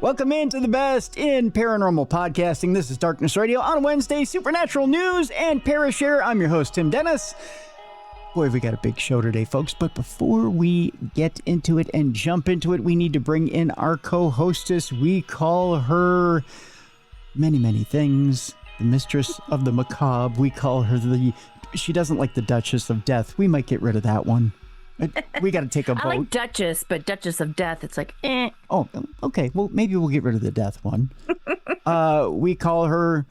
Welcome into the best in paranormal podcasting. This is Darkness Radio on Wednesday, supernatural news and Parashare. I'm your host, Tim Dennis. Boy, we got a big show today, folks. But before we get into it and jump into it, we need to bring in our co-hostess. We call her many, many things. The mistress of the macabre. We call her she doesn't like the Duchess of Death. We might get rid of that one. We got to take a vote. I like Duchess, but Duchess of Death, it's like, eh. Oh, okay. Well, maybe we'll get rid of the death one. We call her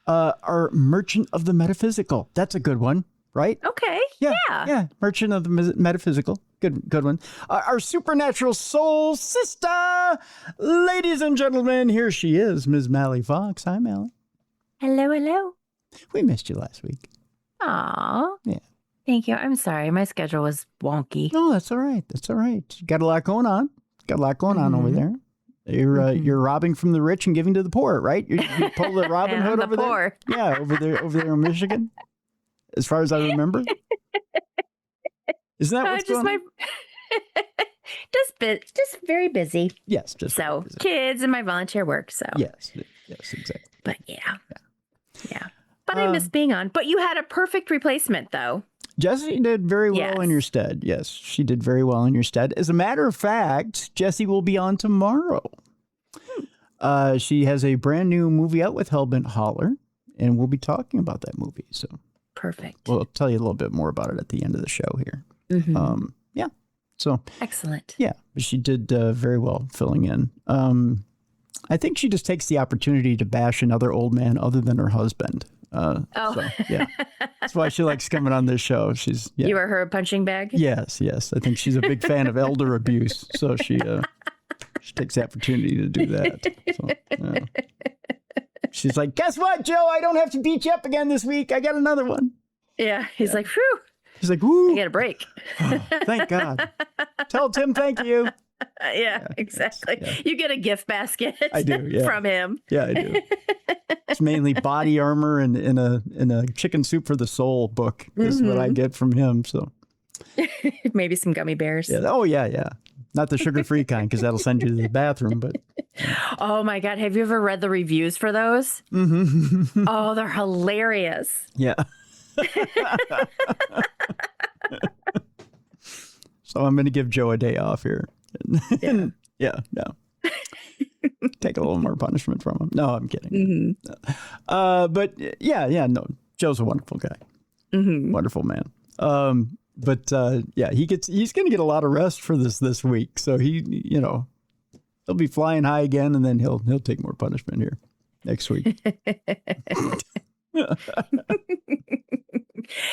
our merchant of the metaphysical. That's a good one, right? Okay. Yeah. Merchant of the metaphysical. Good one. Our supernatural soul sister, ladies and gentlemen, here she is, Ms. Mallie Fox. Hi, Mallie. Hello. We missed you last week. Aw. Yeah. Thank you. I'm sorry. My schedule was wonky. No, that's all right. You got a lot going on. Over there. You're robbing from the rich and giving to the poor, right? You pull the Robin Hood over there. Yeah, over there in Michigan. As far as I remember. Isn't that what's going on? Just very busy. Yes, just so busy. Kids and my volunteer work. So yes, exactly. But yeah. But I miss being on. But you had a perfect replacement, though. Jessie did very well in your stead. Yes, she did very well in your stead. As a matter of fact, Jessie will be on tomorrow. She has a brand new movie out with Hellbent Holler, and we'll be talking about that movie. So perfect. We'll tell you a little bit more about it at the end of the show here. Mm-hmm. So excellent. Yeah, but she did very well filling in. I think she just takes the opportunity to bash another old man other than her husband. So, yeah, that's why she likes coming on this show. You are her punching bag? Yes. I think she's a big fan of elder abuse. So she takes the opportunity to do that. So, she's like, guess what, Joe? I don't have to beat you up again this week. I got another one. Yeah. He's like, phew. He's like, woo. I get a break. Oh, thank God. Tell Tim thank you. Yeah, exactly. Yeah. You get a gift basket. I do, from him. Yeah, I do. It's mainly body armor and in a chicken soup for the soul book is what I get from him. So maybe some gummy bears. Yeah. Oh yeah. Not the sugar-free kind because that'll send you to the bathroom. But oh my God, have you ever read the reviews for those? Mm-hmm. Oh, they're hilarious. Yeah. So I'm going to give Joe a day off here. Yeah. No. Take a little more punishment from him. No, I'm kidding. Mm-hmm. But no. Joe's a wonderful guy. Mm-hmm. Wonderful man. But he's going to get a lot of rest for this week. So he'll be flying high again, and then he'll take more punishment here next week.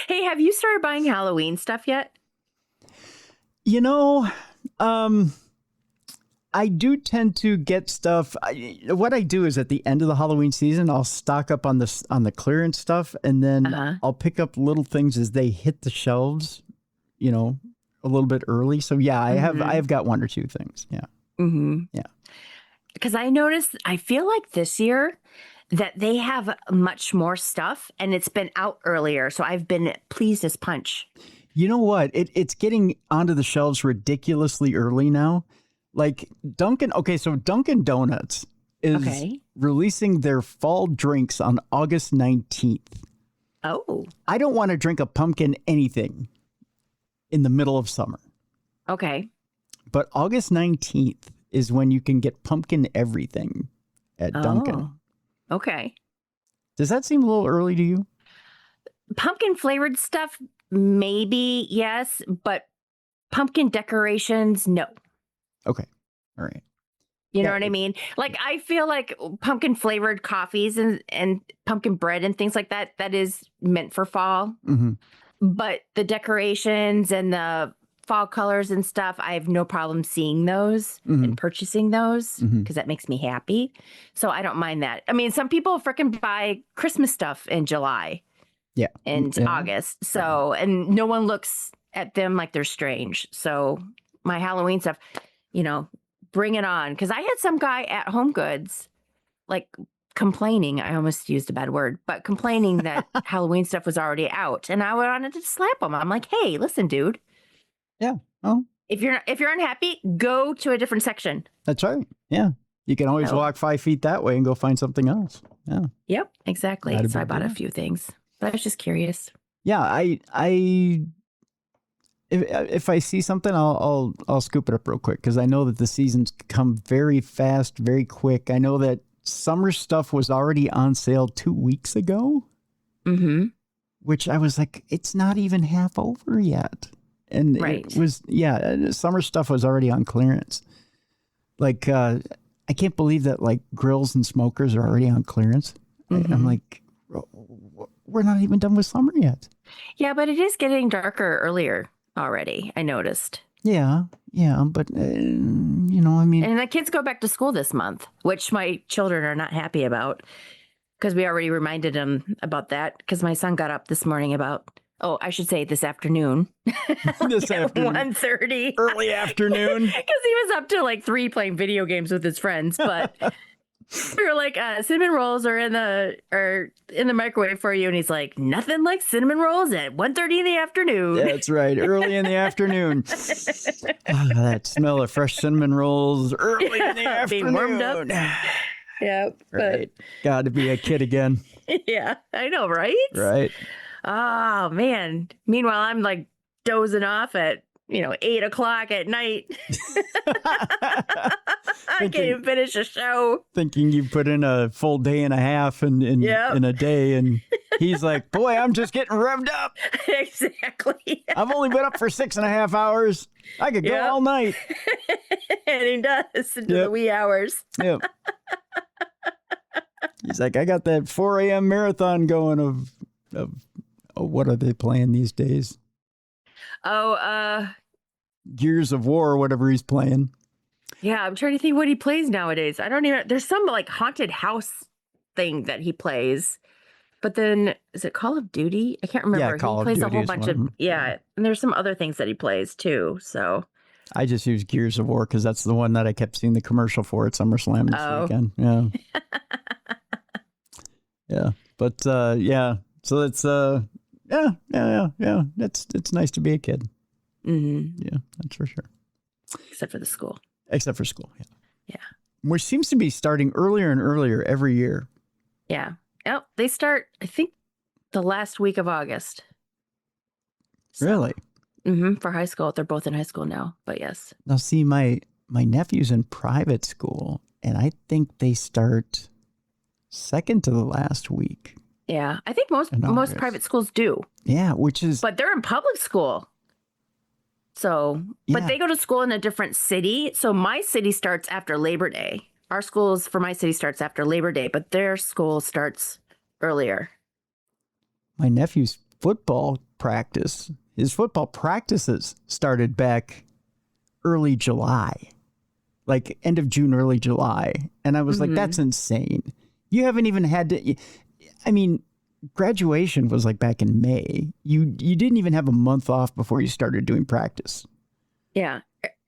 Hey, have you started buying Halloween stuff yet? I do tend to get stuff. What I do is at the end of the Halloween season, I'll stock up on the clearance stuff, and then I'll pick up little things as they hit the shelves, a little bit early. So yeah, I have got one or two things. Yeah. Mm-hmm. Yeah. Because I feel like this year that they have much more stuff, and it's been out earlier. So I've been pleased as punch. You know what? It's getting onto the shelves ridiculously early now. Like Dunkin'. Okay, so Dunkin' Donuts is releasing their fall drinks on August 19th. Oh. I don't want to drink a pumpkin anything in the middle of summer. Okay. But August 19th is when you can get pumpkin everything at Dunkin'. Okay. Does that seem a little early to you? Pumpkin flavored stuff, maybe, yes, but pumpkin decorations, no. Okay. All right. You know what I mean? Like, I feel like pumpkin flavored coffees and pumpkin bread and things like that is meant for fall. Mm-hmm. But the decorations and the fall colors and stuff, I have no problem seeing those and purchasing those because that makes me happy. So I don't mind that. I mean, some people frickin' buy Christmas stuff in July. Yeah. And August. So, and no one looks at them like they're strange. So my Halloween stuff, bring it on. Because I had some guy at Home Goods, like complaining. I almost used a bad word, but complaining that Halloween stuff was already out. And I wanted to slap him. I'm like, hey, listen, dude. Yeah. Oh. If you're unhappy, go to a different section. That's right. Yeah. You can always Oh. walk 5 feet that way and go find something else. Yeah. Yep, exactly. Not a So I big bought a deal. few things, but I was just curious. Yeah, if I see something, I'll scoop it up real quick because I know that the seasons come very fast, very quick. I know that summer stuff was already on sale 2 weeks ago, Mm-hmm. which I was like, it's not even half over yet. And Right. it was, summer stuff was already on clearance. Like, I can't believe that like grills and smokers are already on clearance. Mm-hmm. I'm like, we're not even done with summer yet. Yeah, but it is getting darker earlier already, I noticed. Yeah, but I mean, And the kids go back to school this month, which my children are not happy about because we already reminded them about that because my son got up this morning I should say this afternoon. This afternoon. 1:30. Early afternoon. Because he was up to like 3 playing video games with his friends, but we were like, cinnamon rolls are in the microwave for you, and he's like, nothing like cinnamon rolls at 1:30 in the afternoon. That's right, early in the afternoon. That smell of fresh cinnamon rolls early in the afternoon. Being warmed up. Yeah, Right. Got to be a kid again. Yeah, I know, right? Right. Oh man. Meanwhile, I'm like dozing off at 8:00 at night. I can't even finish a show. Thinking you put in a full day and a half in a day, and he's like, boy, I'm just getting revved up. Exactly. I've only been up for 6.5 hours. I could go all night. And he does into the wee hours. Yep. He's like, I got that 4 a.m. marathon going of what are they playing these days? Gears of War or whatever he's playing. Yeah, I'm trying to think what he plays nowadays. I don't even, there's some like haunted house thing that he plays. But then, is it Call of Duty? I can't remember. Yeah, Call of he plays Duty a whole is bunch one of of, them. and there's some other things that he plays too. So, I just use Gears of War because that's the one that I kept seeing the commercial for at SummerSlam this weekend. Yeah. Yeah. But, so it's, it's nice to be a kid. mm-hmm. Yeah, that's for sure. Except for the school. Except for school. Yeah. Yeah. Which seems to be starting earlier and earlier every year. Yeah. Oh, they start, I think, the last week of August. So, Really? Mm-hmm, for high school. They're both in high school now, but yes. Now, see, my nephew's in private school, and I think they start second to the last week. Yeah. I think most August. private schools do. Yeah, which is... But they're in public school. So, but they go to school in a different city. So my city starts after Labor Day. Our schools for my city starts after Labor Day, but their school starts earlier. My nephew's football practices started back early July, like end of June, early July. And I was like, that's insane. You haven't even had to, I mean, graduation was like back in May. You didn't even have a month off before you started doing practice. Yeah.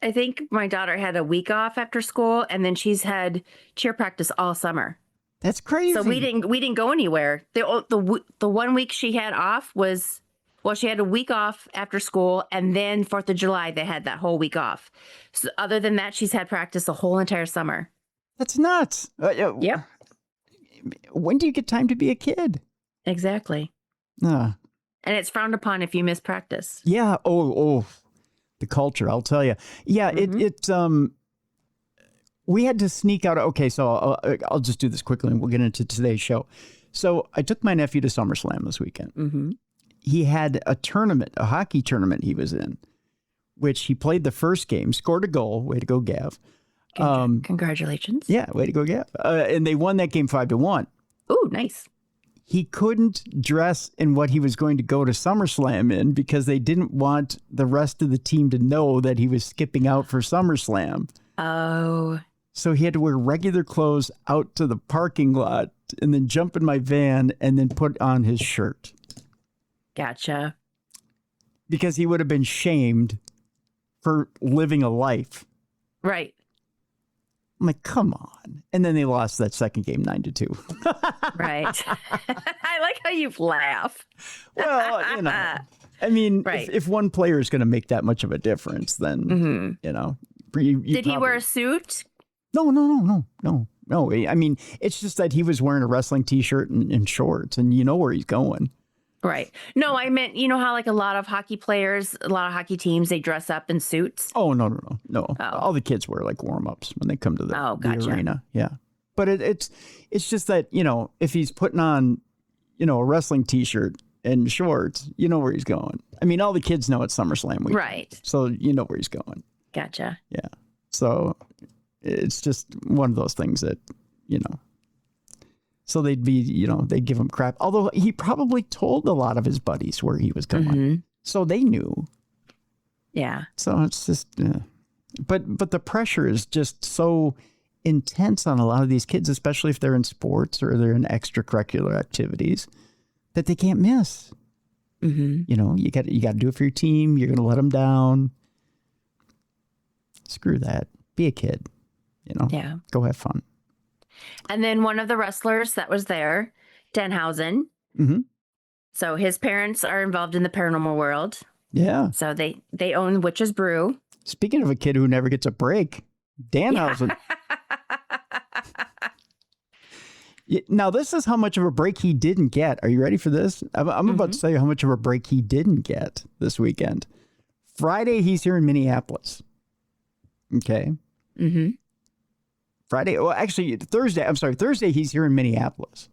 I think my daughter had a week off after school, and then she's had cheer practice all summer. That's crazy. So we didn't go anywhere. The 1 week she had off was, well, she had a week off after school, and then 4th of July they had that whole week off. So other than that, she's had practice the whole entire summer. That's nuts. Yep. When do you get time to be a kid? Exactly. And it's frowned upon if you miss practice. Yeah. Oh, the culture, I'll tell you. Yeah, we had to sneak out. Okay, so I'll just do this quickly and we'll get into today's show. So I took my nephew to SummerSlam this weekend. Mm-hmm. He had a tournament, a hockey tournament he was in, which he played the first game, scored a goal. Way to go, Gav. Congratulations. Yeah, way to go, Gav. And they won that game 5-1. Ooh, nice. He couldn't dress in what he was going to go to SummerSlam in because they didn't want the rest of the team to know that he was skipping out for SummerSlam. Oh. So he had to wear regular clothes out to the parking lot and then jump in my van and then put on his shirt. Gotcha. Because he would have been shamed for living a life. Right. I'm like, come on. And then they lost that second game 9-2. Right. I like how you laugh. Well, I mean, right. if one player is going to make that much of a difference, then, Mm-hmm. you Did he wear a suit? No. I mean, it's just that he was wearing a wrestling T-shirt and shorts, and you know where he's going. Right. No, I meant, you know how like a lot of hockey players, a lot of hockey teams, they dress up in suits? Oh, no. Oh. All the kids wear like warm-ups when they come to the gotcha. arena. Yeah. But it's just that, you know, if he's putting on, you know, a wrestling T-shirt and shorts, you know where he's going. I mean, all the kids know it's SummerSlam week. Right. So you know where he's going. Gotcha. Yeah. So it's just one of those things that, you know, so they'd be, you know, they'd give him crap. Although he probably told a lot of his buddies where he was going. Mm-hmm. So they knew. Yeah. So it's just, but the pressure is just so intense on a lot of these kids, especially if they're in sports or they're in extracurricular activities, that they can't miss. Mm-hmm. You know, you got to do it for your team. You're going to let them down. Screw that. Be a kid. You know. Yeah. Go have fun. And then one of the wrestlers that was there, Denhausen. Mm-hmm. So his parents are involved in the paranormal world. Yeah. So they own Witch's Brew. Speaking of a kid who never gets a break, Denhausen. Yeah. Now, this is how much of a break he didn't get. Are you ready for this? I'm about to tell you how much of a break he didn't get this weekend. Friday, he's here in Minneapolis. Okay. Mm-hmm. Friday, well, actually, Thursday, he's here in Minneapolis.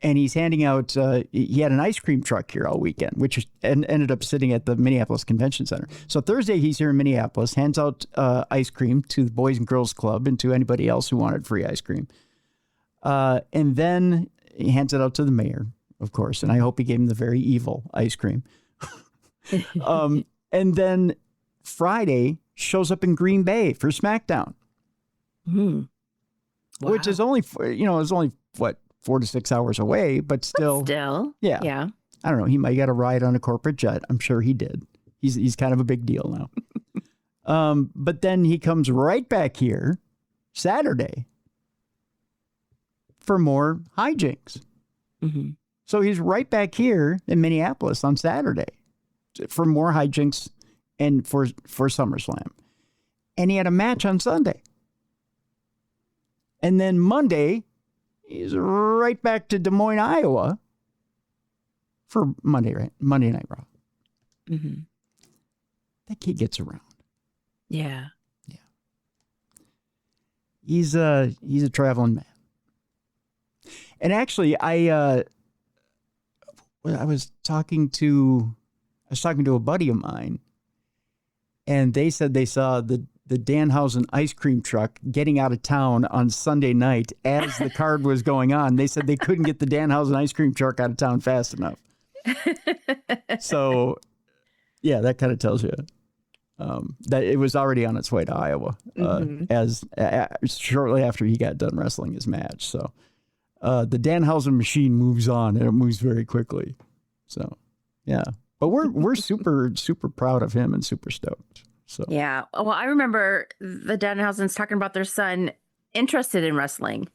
And he's handing out, he had an ice cream truck here all weekend, which ended up sitting at the Minneapolis Convention Center. So Thursday, he's here in Minneapolis, hands out ice cream to the Boys and Girls Club and to anybody else who wanted free ice cream. And then he hands it out to the mayor, of course. And I hope he gave him the very evil ice cream. And then Friday shows up in Green Bay for SmackDown. Wow. Which is only, what, 4 to 6 hours away, but still. Yeah. I don't know. He might get a ride on a corporate jet. I'm sure he did. He's kind of a big deal now. But then he comes right back here Saturday for more hijinks. Mm-hmm. So he's right back here in Minneapolis on Saturday for more hijinks and for SummerSlam. And he had a match on Sunday. And then Monday, he's right back to Des Moines, Iowa for Monday Night Raw. Mm-hmm. That kid gets around. Yeah. He's a traveling man. And actually, I was talking to a buddy of mine, and they said they saw the Danhausen ice cream truck getting out of town on Sunday night as the card was going on. They said they couldn't get the Danhausen ice cream truck out of town fast enough. So, yeah, that kind of tells you that it was already on its way to Iowa as shortly after he got done wrestling his match. So the Danhausen machine moves on, and it moves very quickly. So, yeah. But we're super, super proud of him and super stoked. So. Yeah. Well, I remember the Denhausens talking about their son interested in wrestling.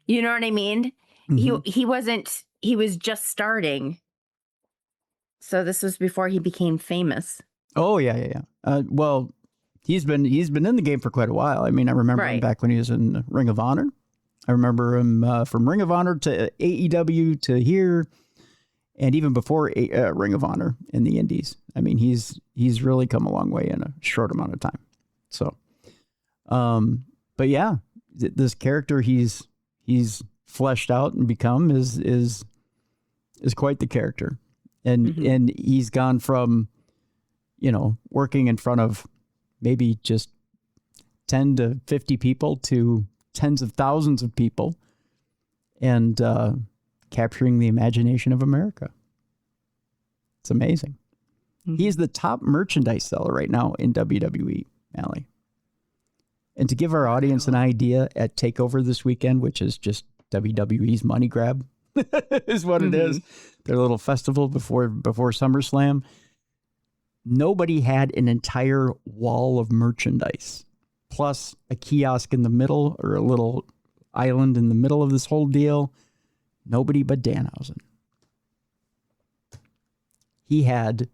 You know what I mean? Mm-hmm. He was just starting. So this was before he became famous. Oh, yeah. Well, he's been in the game for quite a while. I mean, I remember him back when he was in Ring of Honor. I remember him from Ring of Honor to AEW to here. And even before Ring of Honor in the Indies. I mean, he's really come a long way in a short amount of time. So, but yeah, this character he's fleshed out and become is quite the character. And he's gone from, working in front of maybe just 10 to 50 people to tens of thousands of people. And, capturing the imagination of America. It's amazing. Mm-hmm. He's the top merchandise seller right now in WWE, Mallie. And to give our audience an idea, at TakeOver this weekend, which is just WWE's money grab, is what it is. Their little festival before SummerSlam. Nobody had an entire wall of merchandise, plus a kiosk in the middle, or a little island in the middle of this whole deal. Nobody but Danhausen. He had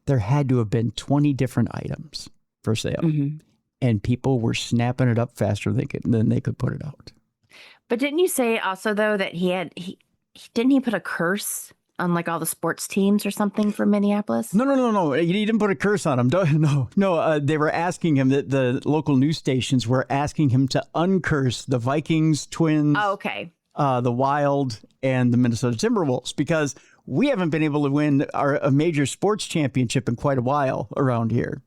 there had to have been 20 different items for sale. Mm-hmm. and people were snapping it up faster than they could put it out. But didn't you say also, though, that didn't he put a curse on like all the sports teams or something for Minneapolis? No. He didn't put a curse on them. No. They were asking him, that the local news stations were asking him to uncurse the Vikings, Twins, the Wild, and the Minnesota Timberwolves, because we haven't been able to win a major sports championship in quite a while around here.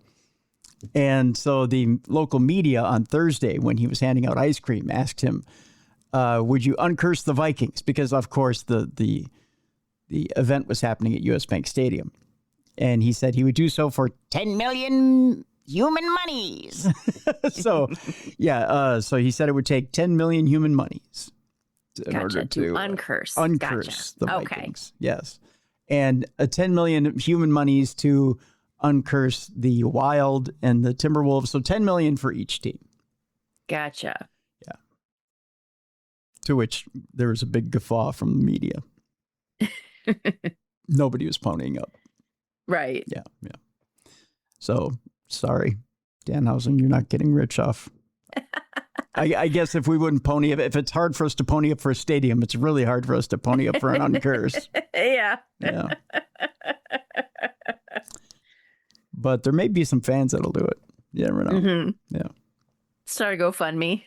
And so the local media on Thursday, when he was handing out ice cream, asked him, would you uncurse the Vikings? Because, of course, the event was happening at US Bank Stadium. And he said he would do so for 10 million human monies. So he said it would take 10 million human monies in order to uncurse the Vikings. Yes. And 10 million human monies to uncurse the Wild and the Timberwolves. So 10 million for each team. Gotcha. Yeah. To which there was a big guffaw from the media. Nobody was ponying up. Right. Yeah. So, sorry, Danhausen, you're not getting rich off. I guess if we wouldn't pony up, if it's hard for us to pony up for a stadium, it's really hard for us to pony up for an uncurse. Yeah. But there may be some fans that'll do it. You never know. Mm-hmm. Yeah. Start a GoFundMe.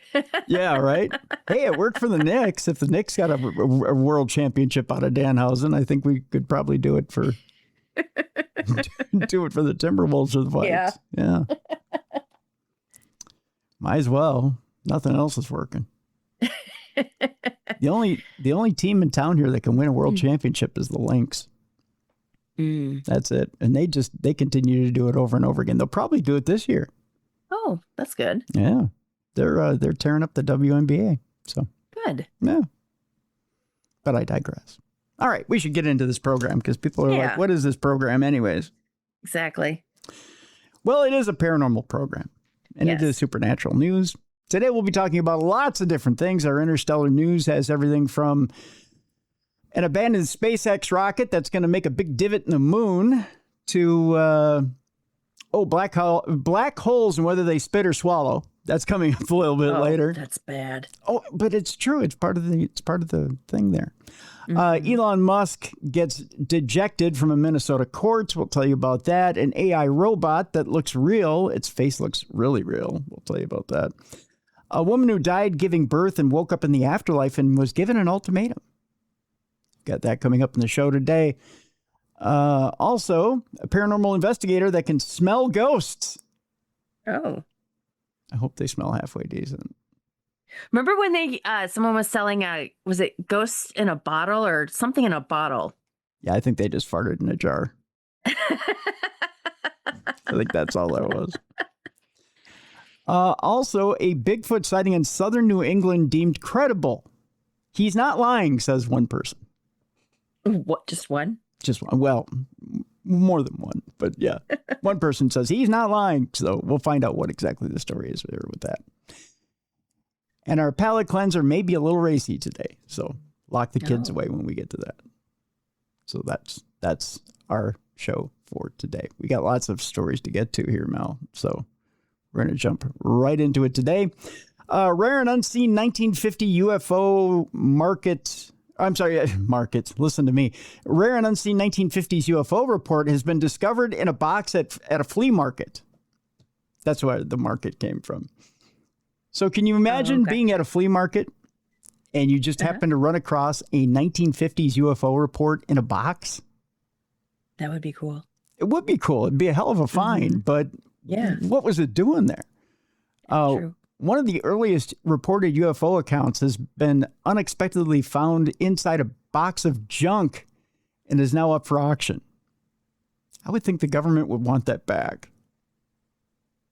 Yeah, right? Hey, it worked for the Knicks. If the Knicks got a world championship out of Danhausen, I think we could probably do it for the Timberwolves or the Vikes. Yeah. Might as well. Nothing else is working. The only team in town here that can win a world championship is the Lynx. That's it. And they continue to do it over and over again. They'll probably do it this year. Oh, that's good. Yeah. They're tearing up the WNBA. So good. Yeah. But I digress. All right, we should get into this program because people are like, what is this program anyways? Exactly. Well, it is a paranormal program. And it is supernatural news. Today we'll be talking about lots of different things. Our interstellar news has everything from an abandoned SpaceX rocket that's going to make a big divot in the moon to black holes and whether they spit or swallow. That's coming up a little bit later. That's bad. Oh, but it's true. It's part of the thing there. Elon Musk gets dejected from a Minnesota court. We'll tell you about that. An AI robot that looks real. Its face looks really real. We'll tell you about that. A woman who died giving birth and woke up in the afterlife and was given an ultimatum. Got that coming up in the show today. Also, a paranormal investigator that can smell ghosts. Oh. I hope they smell halfway decent. Remember when someone was selling was it ghosts in a bottle or something in a bottle? Yeah, I think they just farted in a jar. I think that's all that was. Also, a Bigfoot sighting in southern New England deemed credible. He's not lying, says one person. What? Just one? Just one. Well, more than one, but yeah. One person says he's not lying. So we'll find out what exactly the story is there with that. And our palate cleanser may be a little racy today. So lock the kids away when we get to that. So that's our show for today. We got lots of stories to get to here, Mel. So we're going to jump right into it today. Rare and unseen 1950 UFO market. Listen to me. Rare and unseen 1950s UFO report has been discovered in a box at a flea market. That's where the market came from. So can you imagine being at a flea market and you just happen to run across a 1950s UFO report in a box? That would be cool. It would be cool. It'd be a hell of a find, but what was it doing there? True. One of the earliest reported UFO accounts has been unexpectedly found inside a box of junk and is now up for auction. I would think the government would want that back.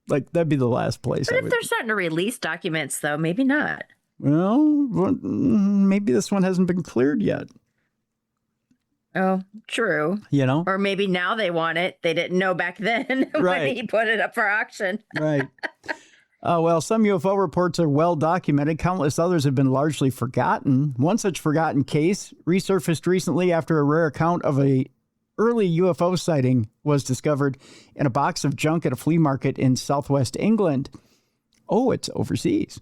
Like, that'd be the last place. But if they're starting to release documents, though, maybe not. Well, maybe this one hasn't been cleared yet. Oh, true. You know? Or maybe now they want it. They didn't know back then when he put it up for auction. Right. Well, some UFO reports are well documented. Countless others have been largely forgotten. One such forgotten case resurfaced recently after a rare account of a early UFO sighting was discovered in a box of junk at a flea market in southwest England. Oh, it's overseas.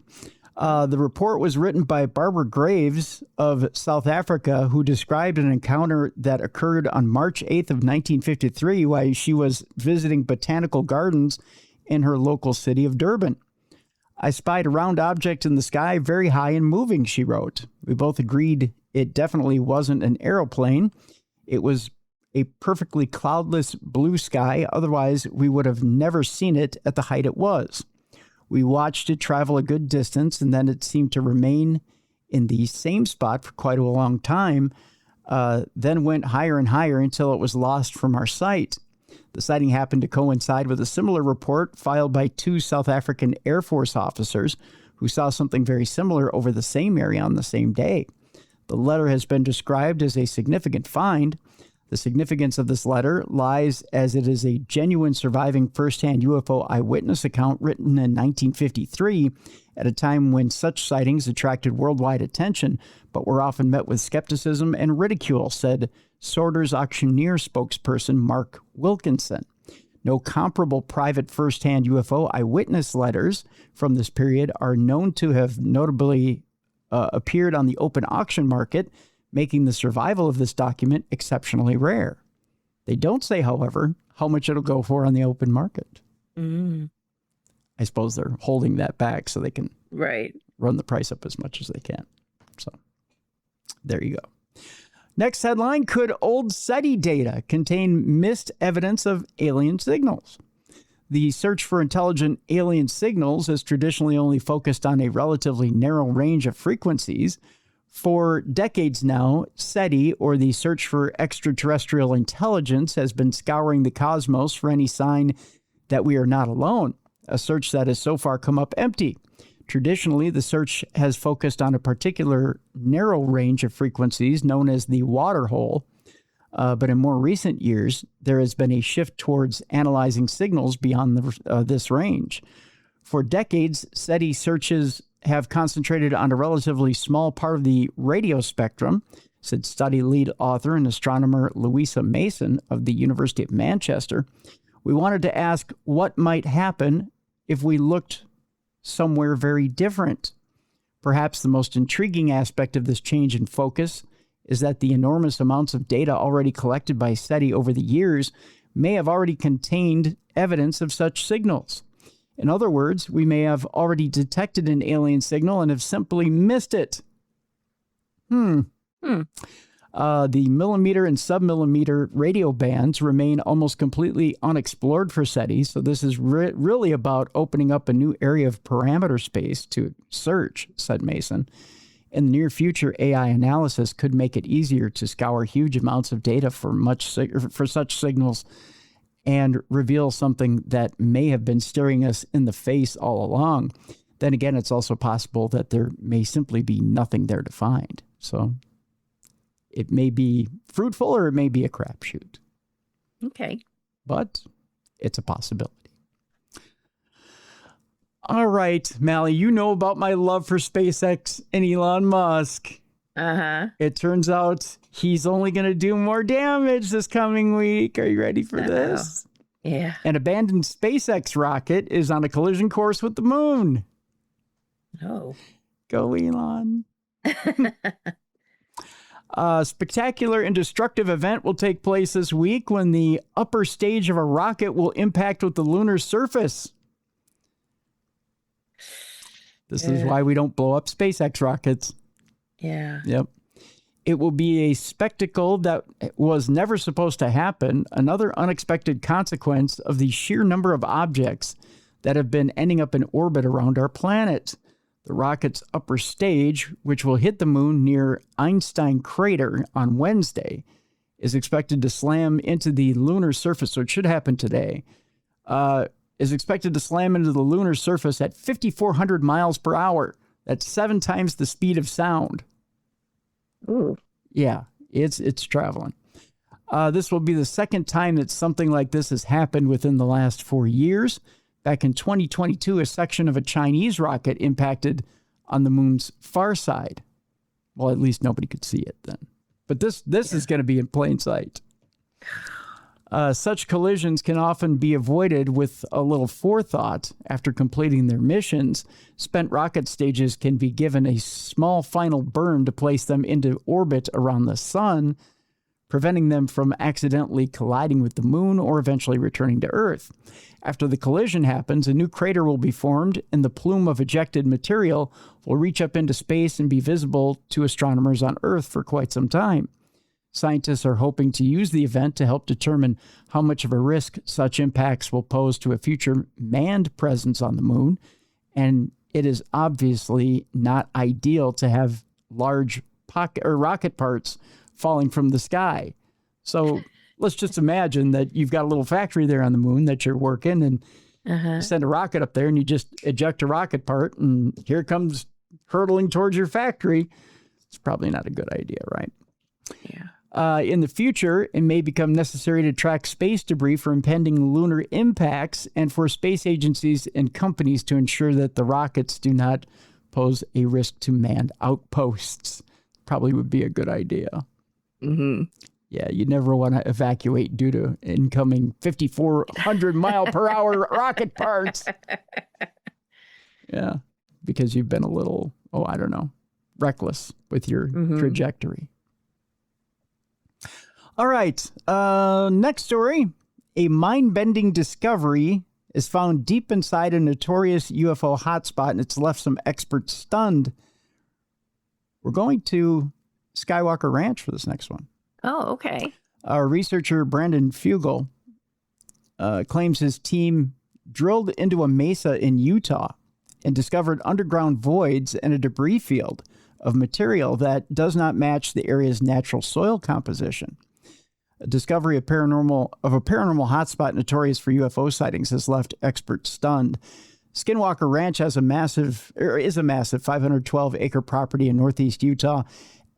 The report was written by Barbara Graves of South Africa, who described an encounter that occurred on March 8th of 1953 while she was visiting botanical gardens in her local city of Durban. I spied a round object in the sky, very high and moving, she wrote. We both agreed it definitely wasn't an aeroplane. It was a perfectly cloudless blue sky. Otherwise, we would have never seen it at the height it was. We watched it travel a good distance, and then it seemed to remain in the same spot for quite a long time, then went higher and higher until it was lost from our sight. The sighting happened to coincide with a similar report filed by 2 South African Air Force officers who saw something very similar over the same area on the same day. The letter has been described as a significant find. The significance of this letter lies as it is a genuine surviving first-hand UFO eyewitness account written in 1953 at a time when such sightings attracted worldwide attention, but were often met with skepticism and ridicule, said Sorter's auctioneer spokesperson Mark Wilkinson. No comparable private first-hand UFO eyewitness letters from this period are known to have notably appeared on the open auction market, making the survival of this document exceptionally rare. They don't say, however, how much it'll go for on the open market. Mm. I suppose they're holding that back so they can run the price up as much as they can. So there you go. Next headline, could old SETI data contain missed evidence of alien signals? The search for intelligent alien signals has traditionally only focused on a relatively narrow range of frequencies. For decades now, SETI, or the Search for Extraterrestrial Intelligence, has been scouring the cosmos for any sign that we are not alone, a search that has so far come up empty. Traditionally, the search has focused on a particular narrow range of frequencies known as the water hole, but in more recent years, there has been a shift towards analyzing signals beyond this range. For decades, SETI searches have concentrated on a relatively small part of the radio spectrum, said study lead author and astronomer Louisa Mason of the University of Manchester. We wanted to ask what might happen if we looked somewhere very different. Perhaps the most intriguing aspect of this change in focus is that the enormous amounts of data already collected by SETI over the years may have already contained evidence of such signals. In other words, we may have already detected an alien signal and have simply missed it. The millimeter and submillimeter radio bands remain almost completely unexplored for SETI, so this is really about opening up a new area of parameter space to search, said Mason. In the near future, AI analysis could make it easier to scour huge amounts of data for such signals and reveal something that may have been staring us in the face all along. Then again, it's also possible that there may simply be nothing there to find. So it may be fruitful or it may be a crapshoot. Okay. But it's a possibility. All right, Mallie, you know about my love for SpaceX and Elon Musk. Uh-huh. It turns out he's only going to do more damage this coming week. Are you ready for this? Yeah. An abandoned SpaceX rocket is on a collision course with the moon. Oh. Go, Elon. A spectacular and destructive event will take place this week when the upper stage of a rocket will impact with the lunar surface. This is why we don't blow up SpaceX rockets. Yeah. Yep. It will be a spectacle that was never supposed to happen, another unexpected consequence of the sheer number of objects that have been ending up in orbit around our planet. The rocket's upper stage, which will hit the moon near Einstein Crater on Wednesday, is expected to slam into the lunar surface, so it should happen today, is expected to slam into the lunar surface at 5,400 miles per hour. That's 7 times the speed of sound. Ooh. Yeah, it's traveling. This will be the second time that something like this has happened within the last 4 years. Back in 2022, a section of a Chinese rocket impacted on the moon's far side. Well, at least nobody could see it then. But this is going to be in plain sight. Such collisions can often be avoided with a little forethought. After completing their missions, spent rocket stages can be given a small final burn to place them into orbit around the sun, preventing them from accidentally colliding with the moon or eventually returning to Earth. After the collision happens, a new crater will be formed, and the plume of ejected material will reach up into space and be visible to astronomers on Earth for quite some time. Scientists are hoping to use the event to help determine how much of a risk such impacts will pose to a future manned presence on the moon, and it is obviously not ideal to have large rocket parts falling from the sky. So let's just imagine that you've got a little factory there on the moon that you're working, and send a rocket up there, and you just eject a rocket part, and here it comes hurtling towards your factory. It's probably not a good idea, right? Yeah. In the future, it may become necessary to track space debris for impending lunar impacts and for space agencies and companies to ensure that the rockets do not pose a risk to manned outposts. Probably would be a good idea. Mm-hmm. Yeah, you never want to evacuate due to incoming 5,400 mile per hour rocket parts. Yeah, because you've been a little, reckless with your trajectory. All right, next story. A mind-bending discovery is found deep inside a notorious UFO hotspot, and it's left some experts stunned. We're going to Skywalker Ranch for this next one. Oh, okay. Our researcher, Brandon Fugel, claims his team drilled into a mesa in Utah and discovered underground voids and a debris field of material that does not match the area's natural soil composition. A discovery of a paranormal hotspot notorious for UFO sightings has left experts stunned. Skinwalker Ranch is a massive 512-acre property in northeast Utah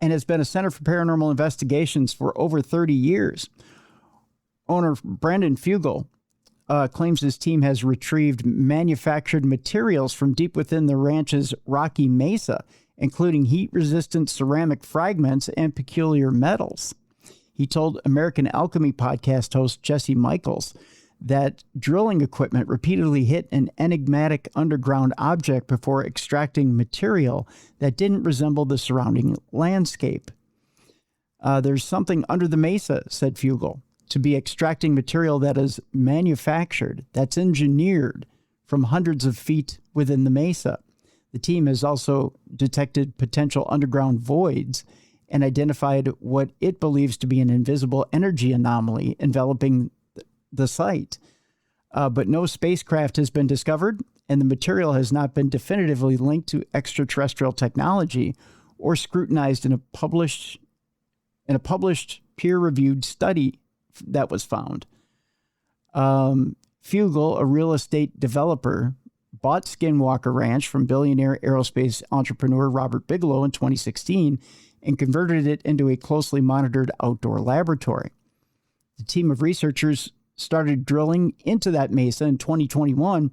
and has been a center for paranormal investigations for over 30 years. Owner Brandon Fugel claims his team has retrieved manufactured materials from deep within the ranch's rocky mesa, including heat-resistant ceramic fragments and peculiar metals. He told American Alchemy podcast host Jesse Michaels that drilling equipment repeatedly hit an enigmatic underground object before extracting material that didn't resemble the surrounding landscape. There's something under the mesa, said Fugel, to be extracting material that is manufactured, that's engineered from hundreds of feet within the mesa. The team has also detected potential underground voids and identified what it believes to be an invisible energy anomaly enveloping the site. But no spacecraft has been discovered, and the material has not been definitively linked to extraterrestrial technology or scrutinized in a published peer-reviewed study that was found. Fugel, a real estate developer, bought Skinwalker Ranch from billionaire aerospace entrepreneur Robert Bigelow in 2016 and converted it into a closely monitored outdoor laboratory. The team of researchers started drilling into that mesa in 2021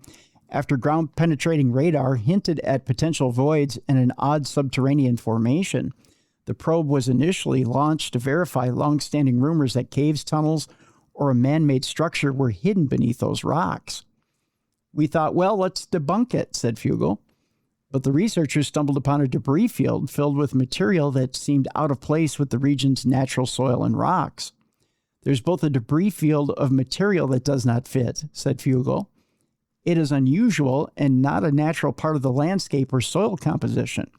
after ground-penetrating radar hinted at potential voids and an odd subterranean formation. The probe was initially launched to verify long-standing rumors that caves, tunnels, or a man-made structure were hidden beneath those rocks. We thought, well, let's debunk it, said Fugel. But the researchers stumbled upon a debris field filled with material that seemed out of place with the region's natural soil and rocks. There's both a debris field of material that does not fit, said Fugel. It is unusual and not a natural part of the landscape or soil composition,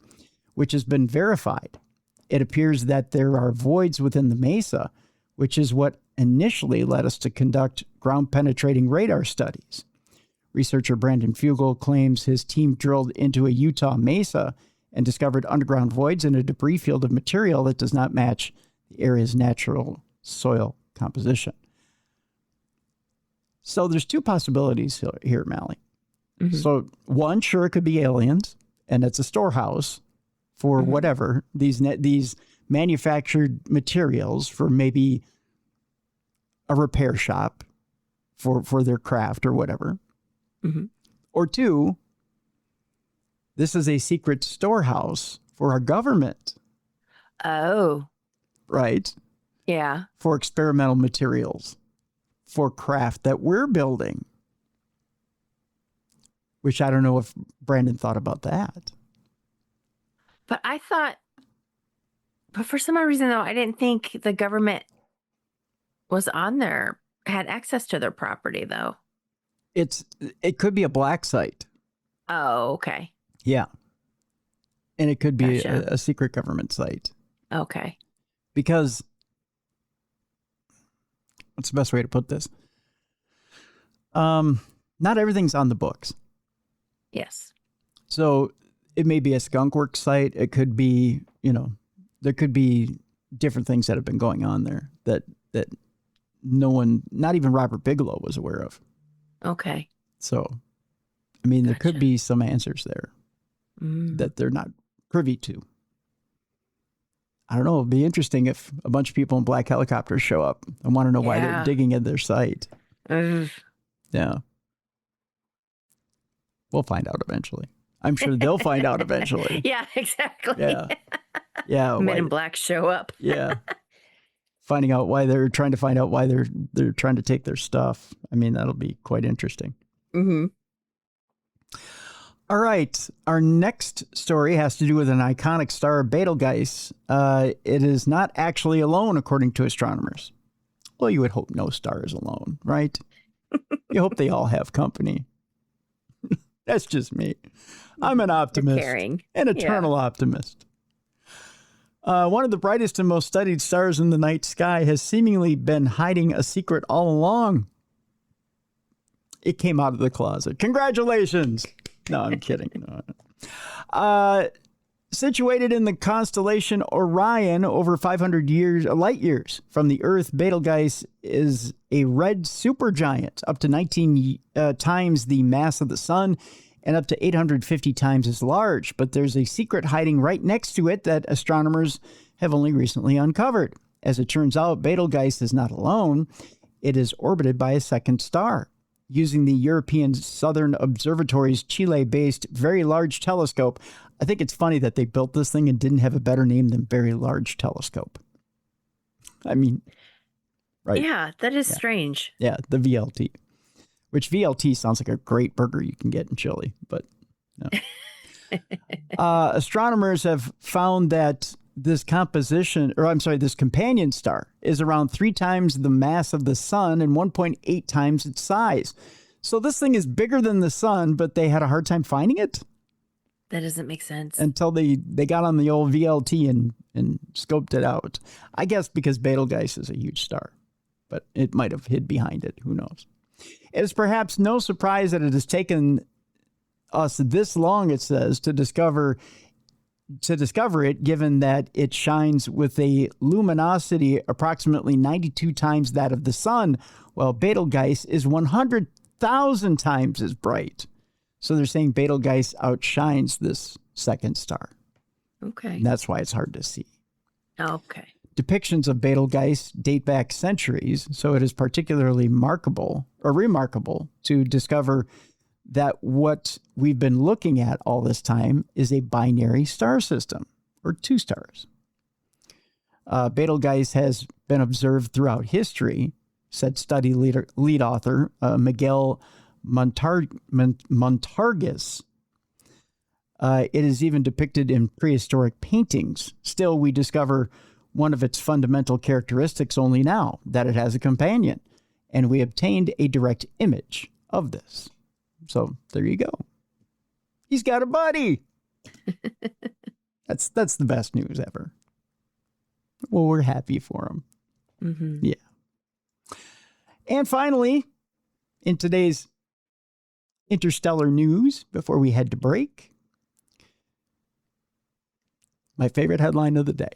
which has been verified. It appears that there are voids within the mesa, which is what initially led us to conduct ground-penetrating radar studies. Researcher Brandon Fugel claims his team drilled into a Utah mesa and discovered underground voids in a debris field of material that does not match the area's natural soil composition. So there's two possibilities here, Mallie. Mm-hmm. So one, sure, it could be aliens, and it's a storehouse for whatever, these manufactured materials for maybe a repair shop for their craft or whatever. Mm-hmm. Or two, this is a secret storehouse for our government. Oh. Right? Yeah. For experimental materials. for craft that we're building. Which I don't know if Brandon thought about that. But for some odd reason, though, I didn't think the government was on there, had access to their property, though. It could be a black site. Oh, okay. Yeah. And it could be Gotcha. a secret government site. Okay. Because, what's the best way to put this? Not everything's on the books. Yes. So it may be a skunk work site. It could be, there could be different things that have been going on there that no one, not even Robert Bigelow, was aware of. Okay. So, I mean, there could be some answers there that they're not privy to. I don't know. It'd be interesting if a bunch of people in black helicopters show up and want to know why they're digging at their site. Yeah. We'll find out eventually. I'm sure they'll find out eventually. Yeah, exactly. Yeah. Yeah. Men in black show up. Yeah. Finding out why they're trying to trying to take their stuff. I mean, that'll be quite interesting. Mm-hmm. All right. Our next story has to do with an iconic star, Betelgeuse. It is not actually alone, according to astronomers. Well, you would hope no star is alone, right? You hope they all have company. That's just me. I'm an optimist. An eternal optimist. One of the brightest and most studied stars in the night sky has seemingly been hiding a secret all along. It came out of the closet. Congratulations. No, I'm kidding. No. Situated in the constellation Orion, over 500 light years from the Earth, Betelgeuse is a red supergiant, up to 19 times the mass of the sun and up to 850 times as large. But there's a secret hiding right next to it that astronomers have only recently uncovered. As it turns out, Betelgeuse is not alone. It is orbited by a second star. Using the European Southern Observatory's Chile-based Very Large Telescope. I think it's funny that they built this thing and didn't have a better name than Very Large Telescope. I mean, right. Yeah, that is strange. Yeah, the VLT. Which VLT sounds like a great burger you can get in Chile, but no. Astronomers have found that this companion star is around 3 times the mass of the sun and 1.8 times its size. So this thing is bigger than the sun, but they had a hard time finding it. That doesn't make sense. Until they got on the old VLT and scoped it out. I guess because Betelgeuse is a huge star, but it might have hid behind it. Who knows? It is perhaps no surprise that it has taken us this long, it says, to discover it, given that it shines with a luminosity approximately 92 times that of the sun, while Betelgeuse is 100,000 times as bright. So they're saying Betelgeuse outshines this second star. Okay. And that's why it's hard to see. Okay. Depictions of Betelgeuse date back centuries, so it is particularly remarkable to discover that what we've been looking at all this time is a binary star system, or 2 stars. Betelgeuse has been observed throughout history, said study lead author Miguel Montargis. It is even depicted in prehistoric paintings. Still, we discover one of its fundamental characteristics only now, that it has a companion, and we obtained a direct image of this. So there you go. He's got a buddy. That's the best news ever. Well, we're happy for him. Mm-hmm. Yeah. And finally, in today's interstellar news, before we head to break, my favorite headline of the day.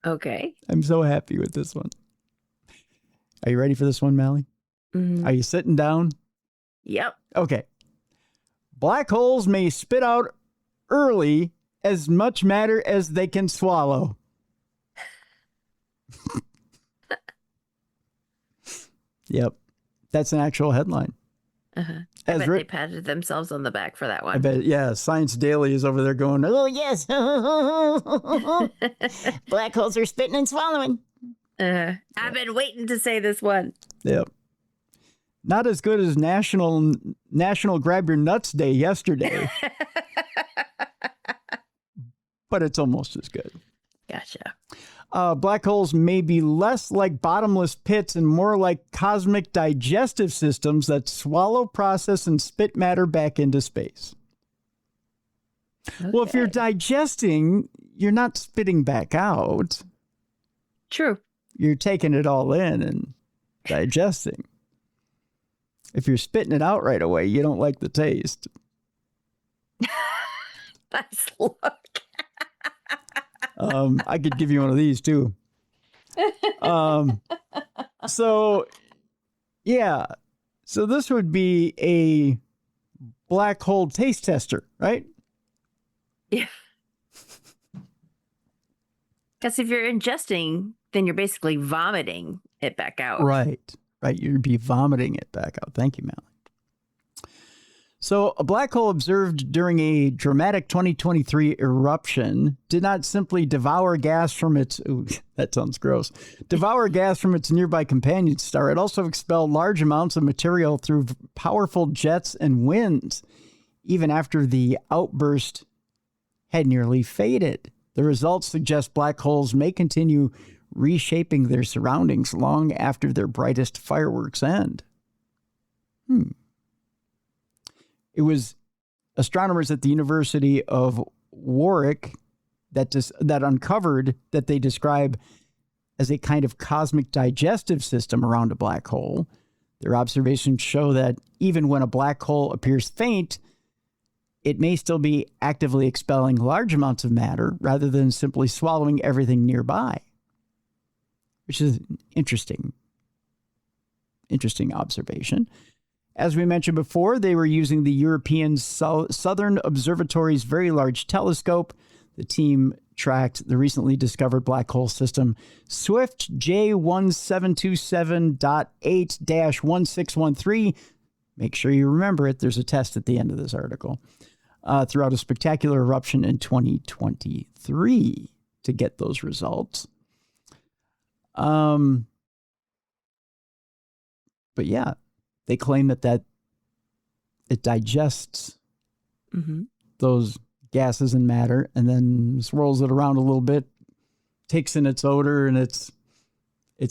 Okay. I'm so happy with this one. Are you ready for this one, Mallie? Mm-hmm. Are you sitting down? Yep. Okay. Black holes may spit out early as much matter as they can swallow. Yep. That's an actual headline. Uh-huh. I bet they patted themselves on the back for that one. I bet, yeah. Science Daily is over there going, oh, yes. Black holes are spitting and swallowing. I've been waiting to say this one. Yep. Not as good as National Grab Your Nuts Day yesterday, but it's almost as good. Gotcha. Black holes may be less like bottomless pits and more like cosmic digestive systems that swallow, process, and spit matter back into space. Okay. Well, if you're digesting, you're not spitting back out. True. You're taking it all in and digesting. If you're spitting it out right away, you don't like the taste. Nice look. I could give you one of these too. So this would be a black hole taste tester, right? Yeah. Because if you're ingesting, then you're basically vomiting it back out. Right. You'd be vomiting it back out. Thank you, Mallie. So a black hole observed during a dramatic 2023 eruption did not simply devour gas from its, that sounds gross, devour gas from its nearby companion star. It also expelled large amounts of material through powerful jets and winds, even after the outburst had nearly faded. The results suggest black holes may continue reshaping their surroundings long after their brightest fireworks end. It was astronomers at the University of Warwick that uncovered that they describe as a kind of cosmic digestive system around a black hole. Their observations show that even when a black hole appears faint, it may still be actively expelling large amounts of matter rather than simply swallowing everything nearby, which is an interesting observation. As we mentioned before, they were using the European Southern Observatory's Very Large Telescope. The team tracked the recently discovered black hole system Swift J1727.8-1613. Make sure you remember it. There's a test at the end of this article. Throughout a spectacular eruption in 2023 to get those results. But yeah, they claim that it digests those gases and matter and then swirls it around a little bit, takes in its odor and its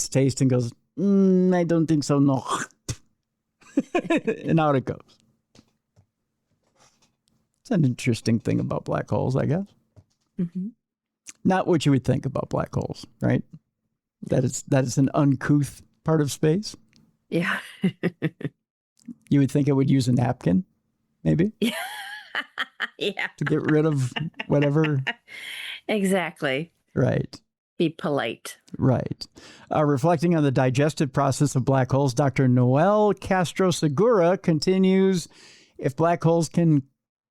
taste and goes, I don't think so, no. And out it goes. It's an interesting thing about black holes, I guess. Not what you would think about black holes, right? That is an uncouth part of space. Yeah. You would think it would use a napkin, maybe? Yeah. To get rid of whatever. Exactly. Right. Be polite. Right. Reflecting on the digestive process of black holes, Dr. Noel Castro Segura continues, if black holes can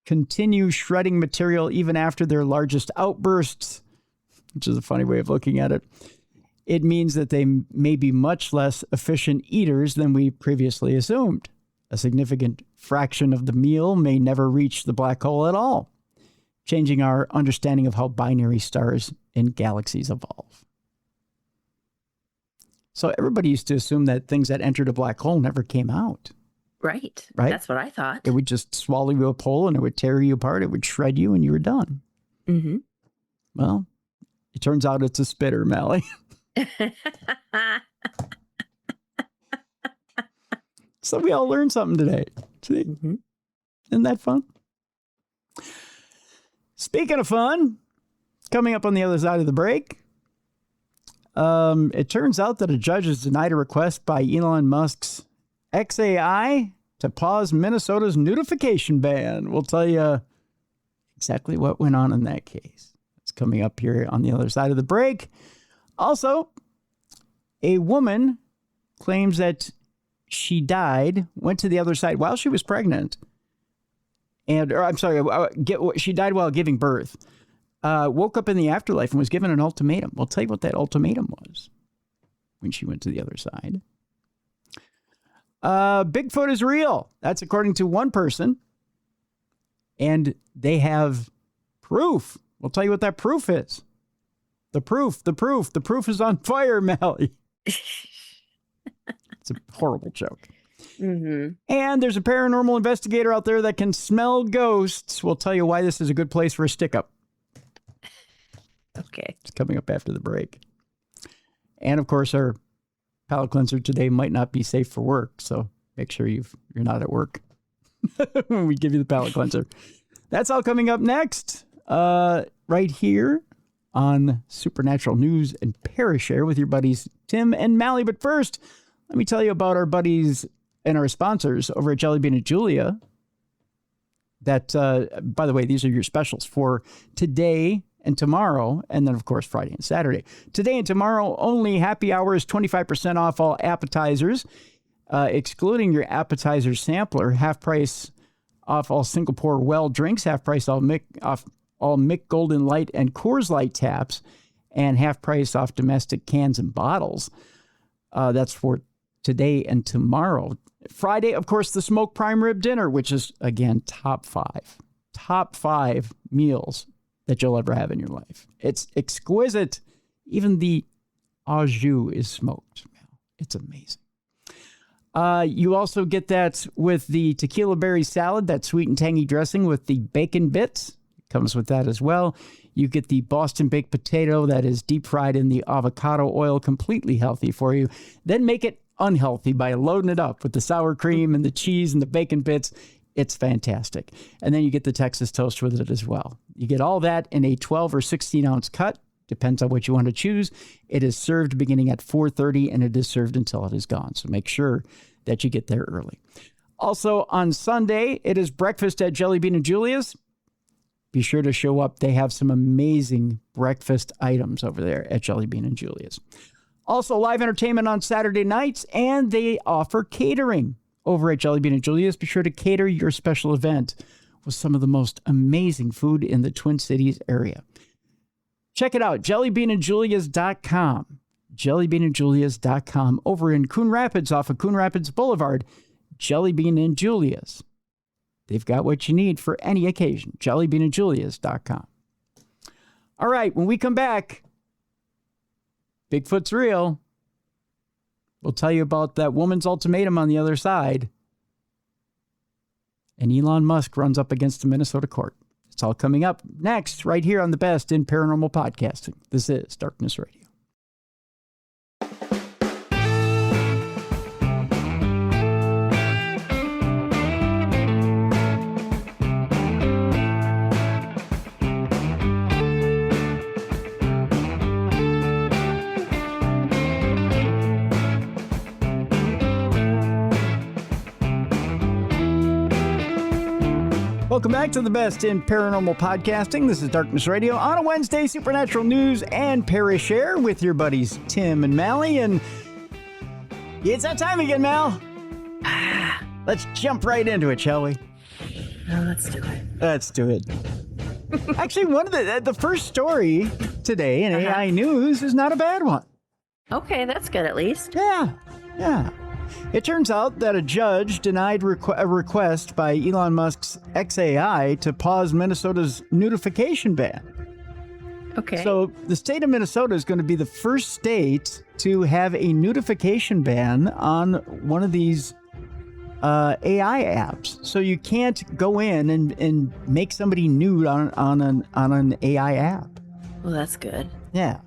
continue shredding material even after their largest outbursts, which is a funny way of looking at it, it means that they may be much less efficient eaters than we previously assumed. A significant fraction of the meal may never reach the black hole at all, changing our understanding of how binary stars and galaxies evolve. So everybody used to assume that things that entered a black hole never came out. Right. That's what I thought. It would just swallow you up whole and it would tear you apart. It would shred you and you were done. Well, it turns out it's a spitter, Mallie. So we all learned something today. See? Isn't that fun? Speaking of fun, coming up on the other side of the break, it turns out that a judge has denied a request by Elon Musk's XAI to pause Minnesota's nudification ban. We'll tell you exactly what went on in that case. It's coming up here on the other side of the break. Also, a woman claims that she went to the other side while she was pregnant. She died while giving birth. Woke up in the afterlife and was given an ultimatum. We'll tell you what that ultimatum was when she went to the other side. Bigfoot is real. That's according to one person. And they have proof. We'll tell you what that proof is. The proof is on fire, Mallie. It's a horrible joke. Mm-hmm. And there's a paranormal investigator out there that can smell ghosts. We'll tell you why this is a good place for a stick-up. Okay. It's coming up after the break. And, of course, our palate cleanser today might not be safe for work, so make sure you're not at work when we give you the palate cleanser. That's all coming up next, right here on Supernatural News and Parashare with your buddies Tim and Mallie. But first, let me tell you about our buddies and our sponsors over at Jelly Bean and Julia. That, by the way, these are your specials for today and tomorrow, and then, of course, Friday and Saturday. Today and tomorrow, only happy hour is 25% off all appetizers, excluding your appetizer sampler, half price off all single pour well drinks, half price off all Mick Golden Light and Coors Light taps, and half price off domestic cans and bottles. That's for today and tomorrow. Friday, of course, the smoked prime rib dinner, which is, again, top five meals that you'll ever have in your life. It's exquisite. Even the au jus is smoked. It's amazing. You also get that with the tequila berry salad, that sweet and tangy dressing with the bacon bits. Comes with that as well. You get the Boston baked potato that is deep fried in the avocado oil, completely healthy for you. Then make it unhealthy by loading it up with the sour cream and the cheese and the bacon bits. It's fantastic. And then you get the Texas toast with it as well. You get all that in a 12 or 16 ounce cut. Depends on what you want to choose. It is served beginning at 4:30 and it is served until it is gone. So make sure that you get there early. Also on Sunday, it is breakfast at Jelly Bean and Julia's. Be sure to show up. They have some amazing breakfast items over there at Jelly Bean and Julia's. Also, live entertainment on Saturday nights, and they offer catering over at Jelly Bean and Julia's. Be sure to cater your special event with some of the most amazing food in the Twin Cities area. Check it out, jellybeanandjulias.com. Jellybeanandjulias.com. Over in Coon Rapids, off of Coon Rapids Boulevard, Jelly Bean and Julia's. They've got what you need for any occasion. Jellybeanandjulias.com. All right, when we come back, Bigfoot's real. We'll tell you about that woman's ultimatum on the other side. And Elon Musk runs up against the Minnesota court. It's all coming up next, right here on the best in paranormal podcasting. This is Darkness Radio. Welcome back to the best in paranormal podcasting. This is Darkness Radio on a Wednesday, Supernatural News and Parashare with your buddies Tim and Mallie. And it's that time again, Mal. Let's jump right into it, shall we? No, let's do it. Let's do it. Actually, one of the first story today in AI News is not a bad one. Okay, that's good at least. Yeah. It turns out that a judge denied a request by Elon Musk's XAI to pause Minnesota's nudification ban. Okay. So the state of Minnesota is going to be the first state to have a nudification ban on one of these AI apps. So you can't go in and make somebody nude on an AI app. Well, that's good. Yeah.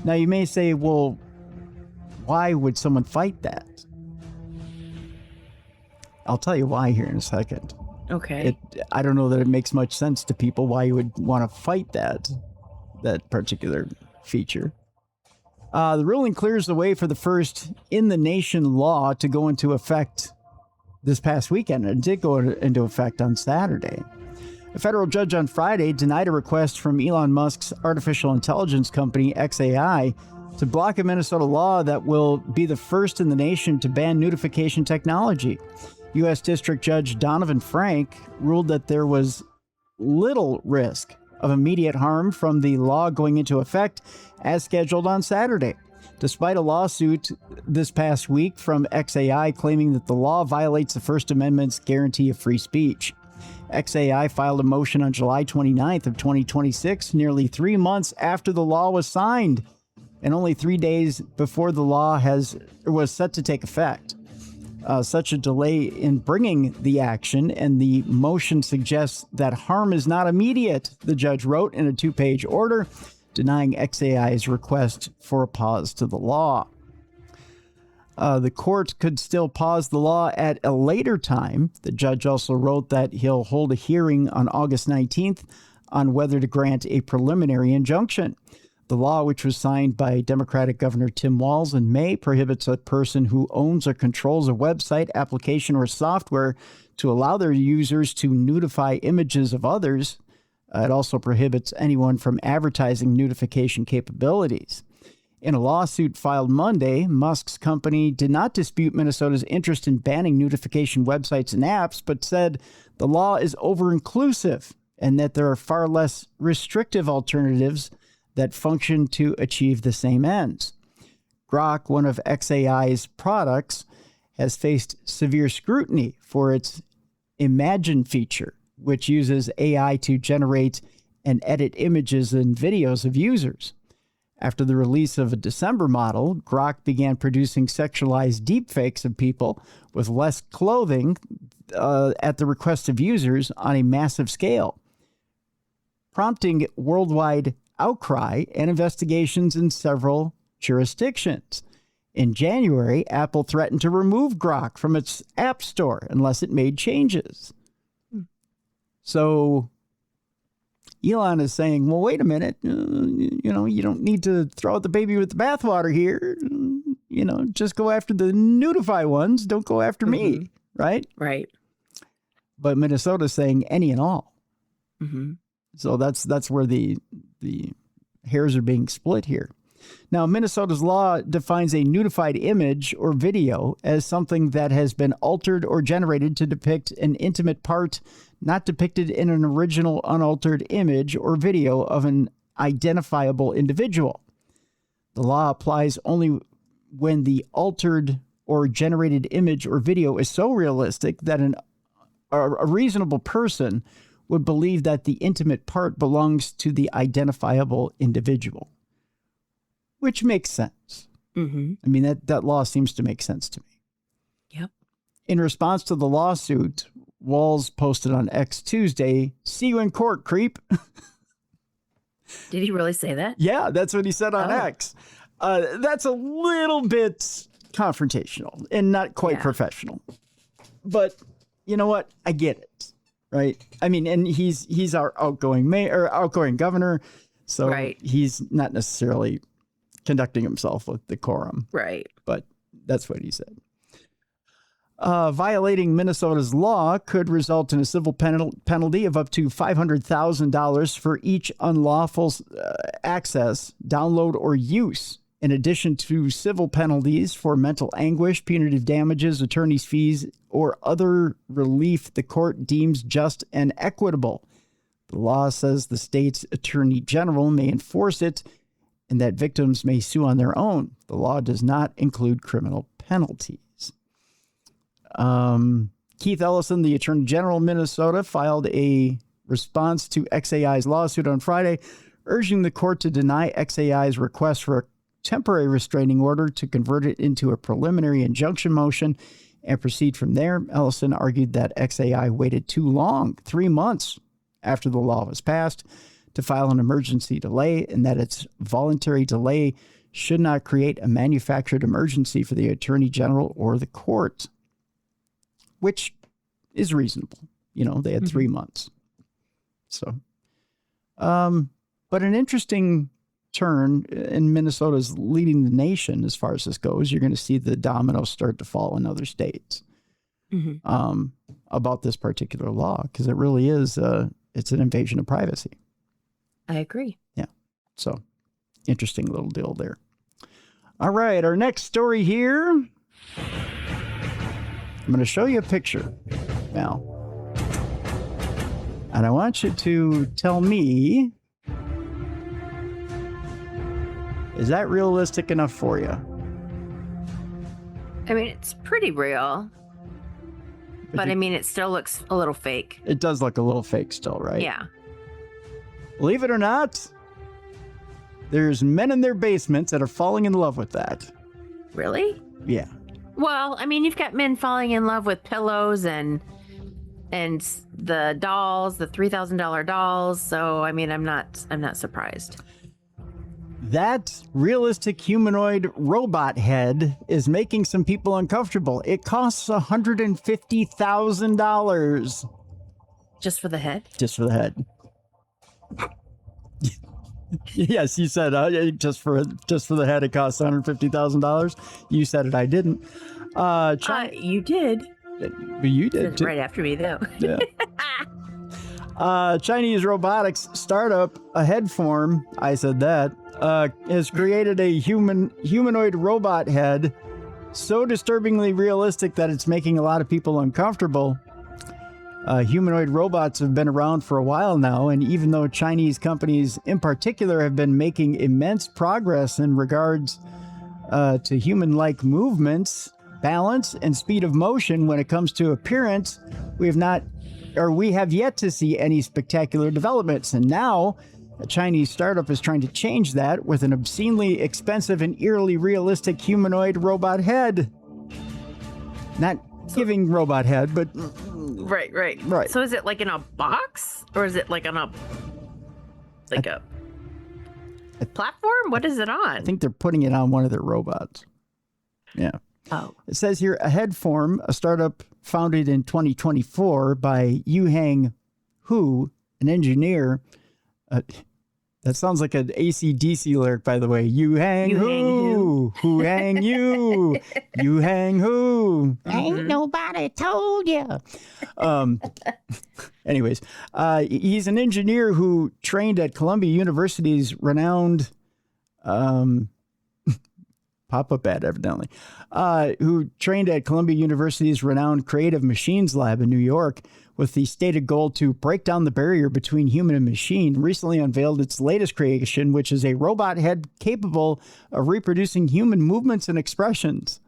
Now you may say, well, why would someone fight that? I'll tell you why here in a second. Okay. I don't know that it makes much sense to people why you would want to fight that particular feature. The ruling clears the way for the first in-the-nation law to go into effect this past weekend. It did go into effect on Saturday. A federal judge on Friday denied a request from Elon Musk's artificial intelligence company, XAI, to block a Minnesota law that will be the first in the nation to ban nudification technology. U.S. District Judge Donovan Frank ruled that there was little risk of immediate harm from the law going into effect as scheduled on Saturday, despite a lawsuit this past week from XAI claiming that the law violates the First Amendment's guarantee of free speech. XAI filed a motion on July 29th of 2026, nearly 3 months after the law was signed, and only 3 days before the law was set to take effect. such a delay in bringing the action, and the motion suggests that harm is not immediate, the judge wrote in a 2-page order denying XAI's request for a pause to the law. The court could still pause the law at a later time. The judge also wrote that he'll hold a hearing on August 19th on whether to grant a preliminary injunction. The law, which was signed by Democratic Governor Tim Walz in May, prohibits a person who owns or controls a website, application, or software to allow their users to nudify images of others. It also prohibits anyone from advertising nudifying capabilities. In a lawsuit filed Monday, Musk's company did not dispute Minnesota's interest in banning nudifying websites and apps, but said the law is over-inclusive and that there are far less restrictive alternatives that function to achieve the same ends. Grok, one of XAI's products, has faced severe scrutiny for its Imagine feature, which uses AI to generate and edit images and videos of users. After the release of a December model, Grok began producing sexualized deepfakes of people with less clothing at the request of users on a massive scale, prompting worldwide outcry and investigations in several jurisdictions. In January, Apple threatened to remove Grok from its App Store unless it made changes. So Elon is saying, well, wait a minute, you don't need to throw out the baby with the bathwater here. Just go after the nudify ones. Don't go after me, right? Right. But Minnesota's saying any and all. Mm-hmm. So that's where the hairs are being split here. Now, Minnesota's law defines a nudified image or video as something that has been altered or generated to depict an intimate part not depicted in an original unaltered image or video of an identifiable individual. The law applies only when the altered or generated image or video is so realistic that a reasonable person would believe that the intimate part belongs to the identifiable individual, which makes sense. Mm-hmm. I mean, that law seems to make sense to me. Yep. In response to the lawsuit, Walz posted on X Tuesday, "See you in court, creep." Did he really say that? Yeah, that's what he said on X. That's a little bit confrontational and not quite professional. But you know what? I get it, right? I mean, and he's our outgoing mayor or outgoing governor, so he's not necessarily conducting himself with decorum. Right. But that's what he said. Violating Minnesota's law could result in a civil penalty of up to $500,000 for each unlawful access, download, or use, in addition to civil penalties for mental anguish, punitive damages, attorney's fees, or other relief the court deems just and equitable. The law says the state's attorney general may enforce it and that victims may sue on their own. The law does not include criminal penalties. Keith Ellison, the Attorney General of Minnesota, filed a response to XAI's lawsuit on Friday, urging the court to deny XAI's request for a temporary restraining order to convert it into a preliminary injunction motion and proceed from there. Ellison argued that XAI waited too long, 3 months after the law was passed, to file an emergency delay, and that its voluntary delay should not create a manufactured emergency for the Attorney General or the court, which is reasonable. They had 3 months. So, but an interesting turn, in Minnesota's leading the nation as far as this goes. You're going to see the dominoes start to fall in other states about this particular law, because it really is, it's an invasion of privacy. I agree. Yeah. So, interesting little deal there. All right, our next story here. I'm going to show you a picture now. And I want you to tell me, is that realistic enough for you? I mean, it's pretty real. But I mean, it still looks a little fake. It does look a little fake still, right? Yeah. Believe it or not, there's men in their basements that are falling in love with that. Really? Yeah. Well, I mean, you've got men falling in love with pillows and the dolls, the $3,000 dolls. So, I mean, I'm not surprised. That realistic humanoid robot head is making some people uncomfortable. It costs $150,000. Just for the head? Just for the head. Yes, you said just for the head it costs $150,000. You said it, I didn't. You did. You did too. Right after me, though. Yeah. Chinese robotics startup Headform, I said that, has created a humanoid robot head so disturbingly realistic that it's making a lot of people uncomfortable. Humanoid robots have been around for a while now, and even though Chinese companies in particular have been making immense progress in regards to human-like movements, balance, and speed of motion when it comes to appearance, we have yet to see any spectacular developments. And now a Chinese startup is trying to change that with an obscenely expensive and eerily realistic humanoid robot head. Not giving robot head, but Right. So is it like in a box, or is it like on a platform? What is it on? I think they're putting it on one of their robots. Yeah. Oh. It says here, Headform, a startup founded in 2024 by Yuhang Hu, an engineer. That sounds like an AC/DC lyric, by the way. Yuhang Hu, who hang you? Yuhang Hu. Ain't nobody told you. Anyways, he's an engineer who trained at Columbia University's renowned pop-up ad, evidently, who trained at Columbia University's renowned Creative Machines Lab in New York with the stated goal to break down the barrier between human and machine, recently unveiled its latest creation, which is a robot head capable of reproducing human movements and expressions.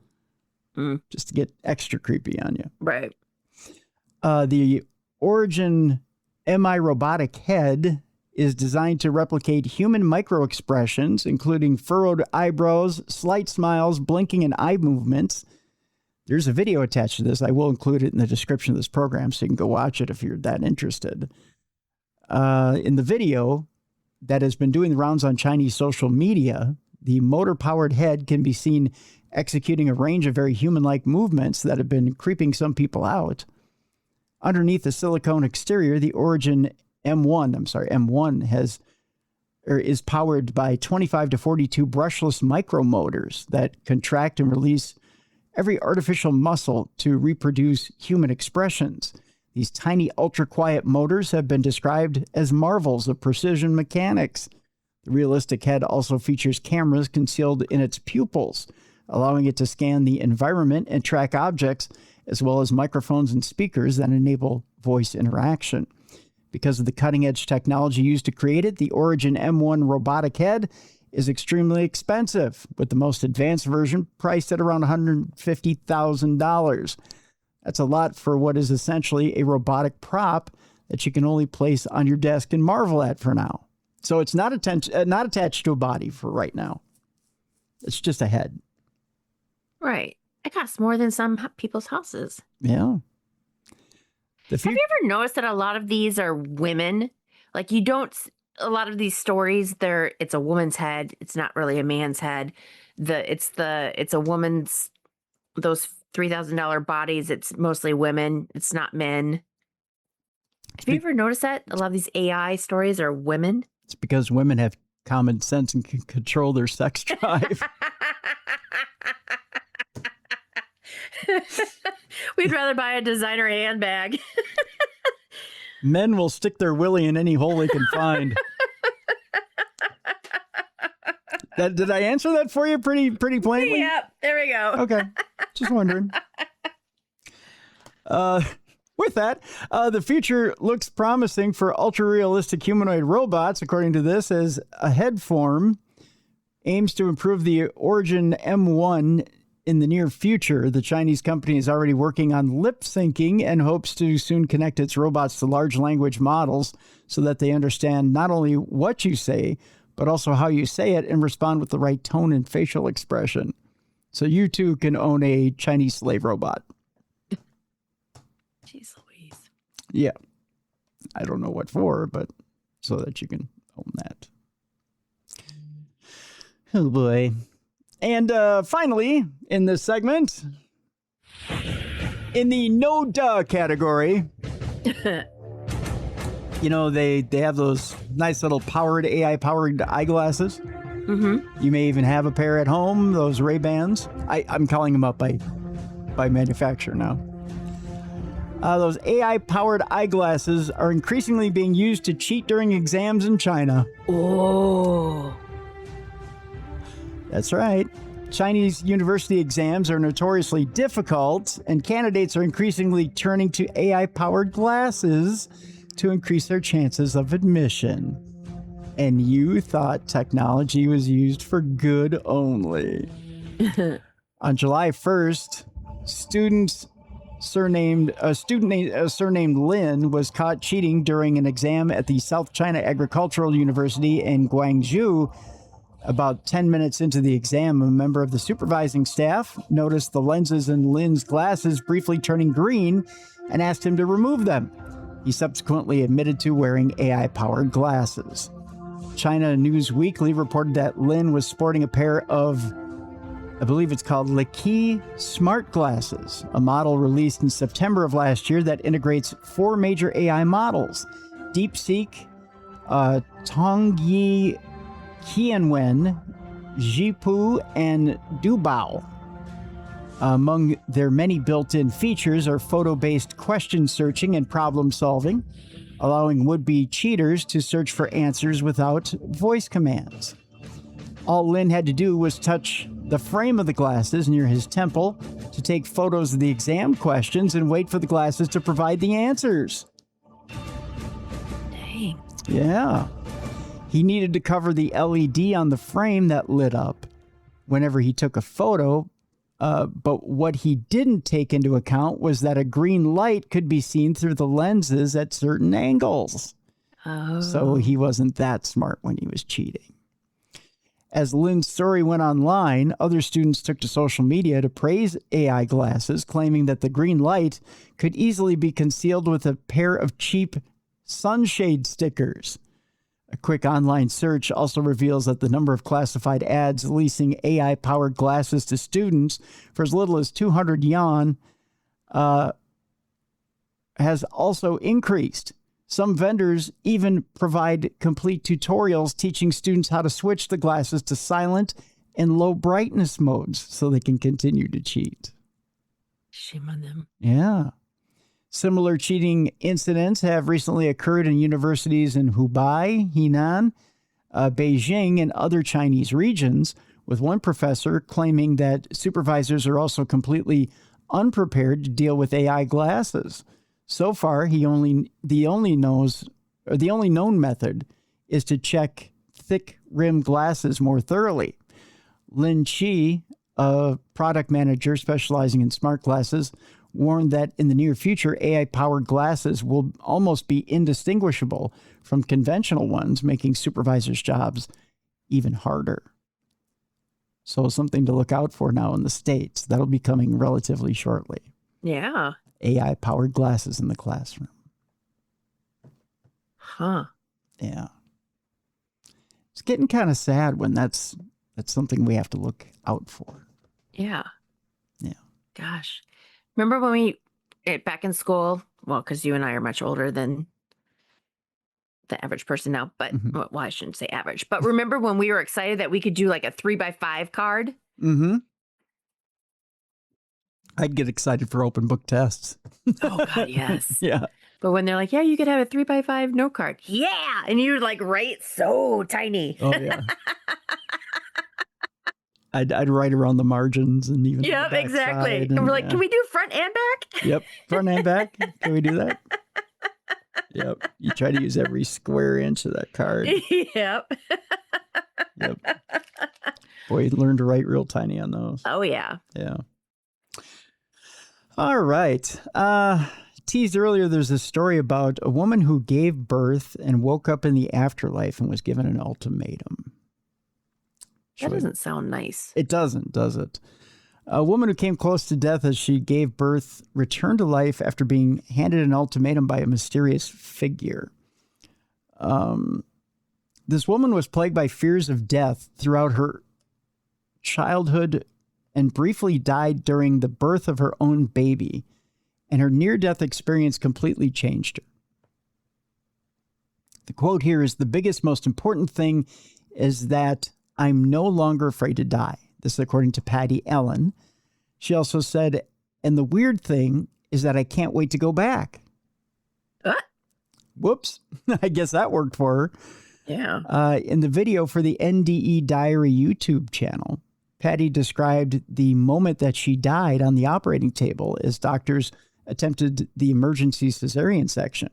Just to get extra creepy on you. Right. The Origin MI robotic head is designed to replicate human micro-expressions, including furrowed eyebrows, slight smiles, blinking, and eye movements. There's a video attached to this. I will include it in the description of this program so you can go watch it if you're that interested. In the video that has been doing the rounds on Chinese social media, the motor-powered head can be seen executing a range of very human-like movements that have been creeping some people out. Underneath the silicone exterior, the Origin M1 is powered by 25 to 42 brushless micromotors that contract and release every artificial muscle to reproduce human expressions. These tiny, ultra-quiet motors have been described as marvels of precision mechanics. The realistic head also features cameras concealed in its pupils, allowing it to scan the environment and track objects, as well as microphones and speakers that enable voice interaction. Because of the cutting-edge technology used to create it, the Origin M1 robotic head is extremely expensive, with the most advanced version priced at around $150,000. That's a lot for what is essentially a robotic prop that you can only place on your desk and marvel at for now. So it's not attached to a body for right now. It's just a head. Right. It costs more than some people's houses. Yeah. Have you ever noticed that a lot of these are women? Like a lot of these stories, it's a woman's head. It's not really a man's head. It's a woman's, those $3,000 bodies. It's mostly women. It's not men. Have you ever noticed that? A lot of these AI stories are women. It's because women have common sense and can control their sex drive. We'd rather buy a designer handbag. Men will stick their willy in any hole they can find. Did I answer that for you pretty plainly? Yep, there we go. Okay, just wondering. With that, the future looks promising for ultra-realistic humanoid robots, according to this, as a Headform aims to improve the Origin M1 in the near future. The Chinese company is already working on lip syncing and hopes to soon connect its robots to large language models so that they understand not only what you say, but also how you say it and respond with the right tone and facial expression. So you too can own a Chinese slave robot. Jeez Louise. Yeah. I don't know what for, but so that you can own that. Oh, boy. And finally, in this segment, in the no duh category, you know, they have those nice little AI-powered eyeglasses. Mm-hmm. You may even have a pair at home, those Ray-Bans. I'm calling them up by manufacturer now. Those AI-powered eyeglasses are increasingly being used to cheat during exams in China. Oh. That's right. Chinese university exams are notoriously difficult, and candidates are increasingly turning to AI-powered glasses to increase their chances of admission. And you thought technology was used for good only. On July 1st, student surnamed Lin was caught cheating during an exam at the South China Agricultural University in Guangzhou. About 10 minutes into the exam, a member of the supervising staff noticed the lenses in Lin's glasses briefly turning green and asked him to remove them. He subsequently admitted to wearing AI-powered glasses. China News Weekly reported that Lin was sporting a pair of, I believe it's called Leki smart glasses, a model released in September of last year that integrates 4 major AI models: DeepSeek, Tongyi, Qianwen, Jipu, and Dubao. Among their many built-in features are photo-based question searching and problem solving, allowing would-be cheaters to search for answers without voice commands. All Lin had to do was touch the frame of the glasses near his temple to take photos of the exam questions and wait for the glasses to provide the answers. Dang. Yeah. He needed to cover the LED on the frame that lit up whenever he took a photo, but what he didn't take into account was that a green light could be seen through the lenses at certain angles. Oh. So he wasn't that smart when he was cheating. As Lin's story went online, other students took to social media to praise AI glasses, claiming that the green light could easily be concealed with a pair of cheap sunshade stickers. A quick online search also reveals that the number of classified ads leasing AI-powered glasses to students for as little as 200 yuan has also increased. Some vendors even provide complete tutorials teaching students how to switch the glasses to silent and low brightness modes so they can continue to cheat. Shame on them. Yeah. Similar cheating incidents have recently occurred in universities in Hubei, Henan, Beijing, and other Chinese regions, with one professor claiming that supervisors are also completely unprepared to deal with AI glasses. So far, the only known method is to check thick rim glasses more thoroughly. Lin Chi, a product manager specializing in smart glasses, warned that in the near future, AI-powered glasses will almost be indistinguishable from conventional ones, making supervisors' jobs even harder. So something to look out for now in the States. That'll be coming relatively shortly. Yeah. AI-powered glasses in the classroom. Huh. Yeah. It's getting kind of sad when that's something we have to look out for. Yeah. Yeah. Gosh. Remember when back in school, well, because you and I are much older than the average person now, but well, I shouldn't say average, but remember when we were excited that we could do like a 3x5 card? Mm-hmm. I'd get excited for open book tests. Oh, God, yes. Yeah. But when they're like, yeah, you could have a 3x5 note card. Yeah. And you would like write so tiny. Oh, yeah. I'd write around the margins and even Yep, the back exactly. side, And we're like, can we do front and back? Yep, front and back. Can we do that? Yep. You try to use every square inch of that card. Yep. Yep. Boy, you learn to write real tiny on those. Oh, yeah. Yeah. All right. Teased earlier, there's a story about a woman who gave birth and woke up in the afterlife and was given an ultimatum. That doesn't sound nice. It doesn't, does it? A woman who came close to death as she gave birth returned to life after being handed an ultimatum by a mysterious figure. This woman was plagued by fears of death throughout her childhood and briefly died during the birth of her own baby, and her near-death experience completely changed her. The quote here is, "The biggest, most important thing is that I'm no longer afraid to die." This is according to Patty Ellen. She also said, "And the weird thing is that I can't wait to go back." Whoops. I guess that worked for her. Yeah. In the video for the NDE Diary YouTube channel, Patty described the moment that she died on the operating table as doctors attempted the emergency cesarean section.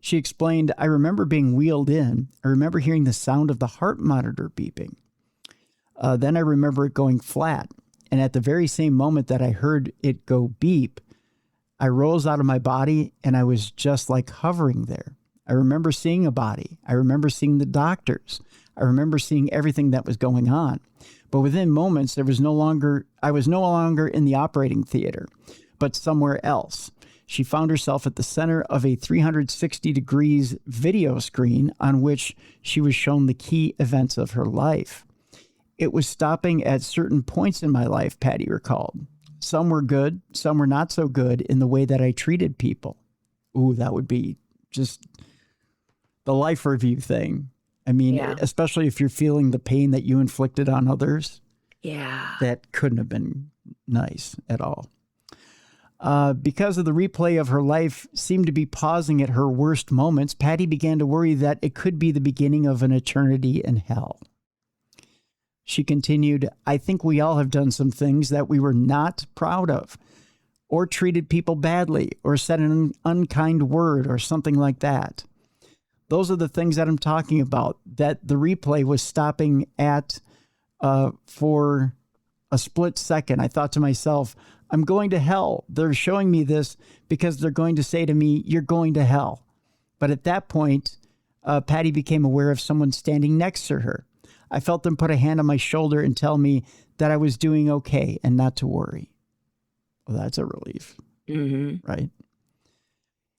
She explained, "I remember being wheeled in. I remember hearing the sound of the heart monitor beeping. Then I remember it going flat. And at the very same moment that I heard it go beep, I rose out of my body and I was just like hovering there. I remember seeing a body. I remember seeing the doctors. I remember seeing everything that was going on. But within moments, I was no longer in the operating theater, but somewhere else." She found herself at the center of a 360 degrees video screen on which she was shown the key events of her life. "It was stopping at certain points in my life," Patty recalled. "Some were good, some were not so good in the way that I treated people." Ooh, that would be just the life review thing. I mean, especially if you're feeling the pain that you inflicted on others. Yeah. That couldn't have been nice at all. Because of the replay of her life seemed to be pausing at her worst moments, Patty began to worry that it could be the beginning of an eternity in hell. She continued, "I think we all have done some things that we were not proud of, or treated people badly, or said an unkind word, or something like that. Those are the things that I'm talking about, that the replay was stopping at for a split second. I thought to myself, I'm going to hell. They're showing me this because they're going to say to me, you're going to hell." But at that point, Patty became aware of someone standing next to her. "I felt them put a hand on my shoulder and tell me that I was doing okay and not to worry." Well, that's a relief, right?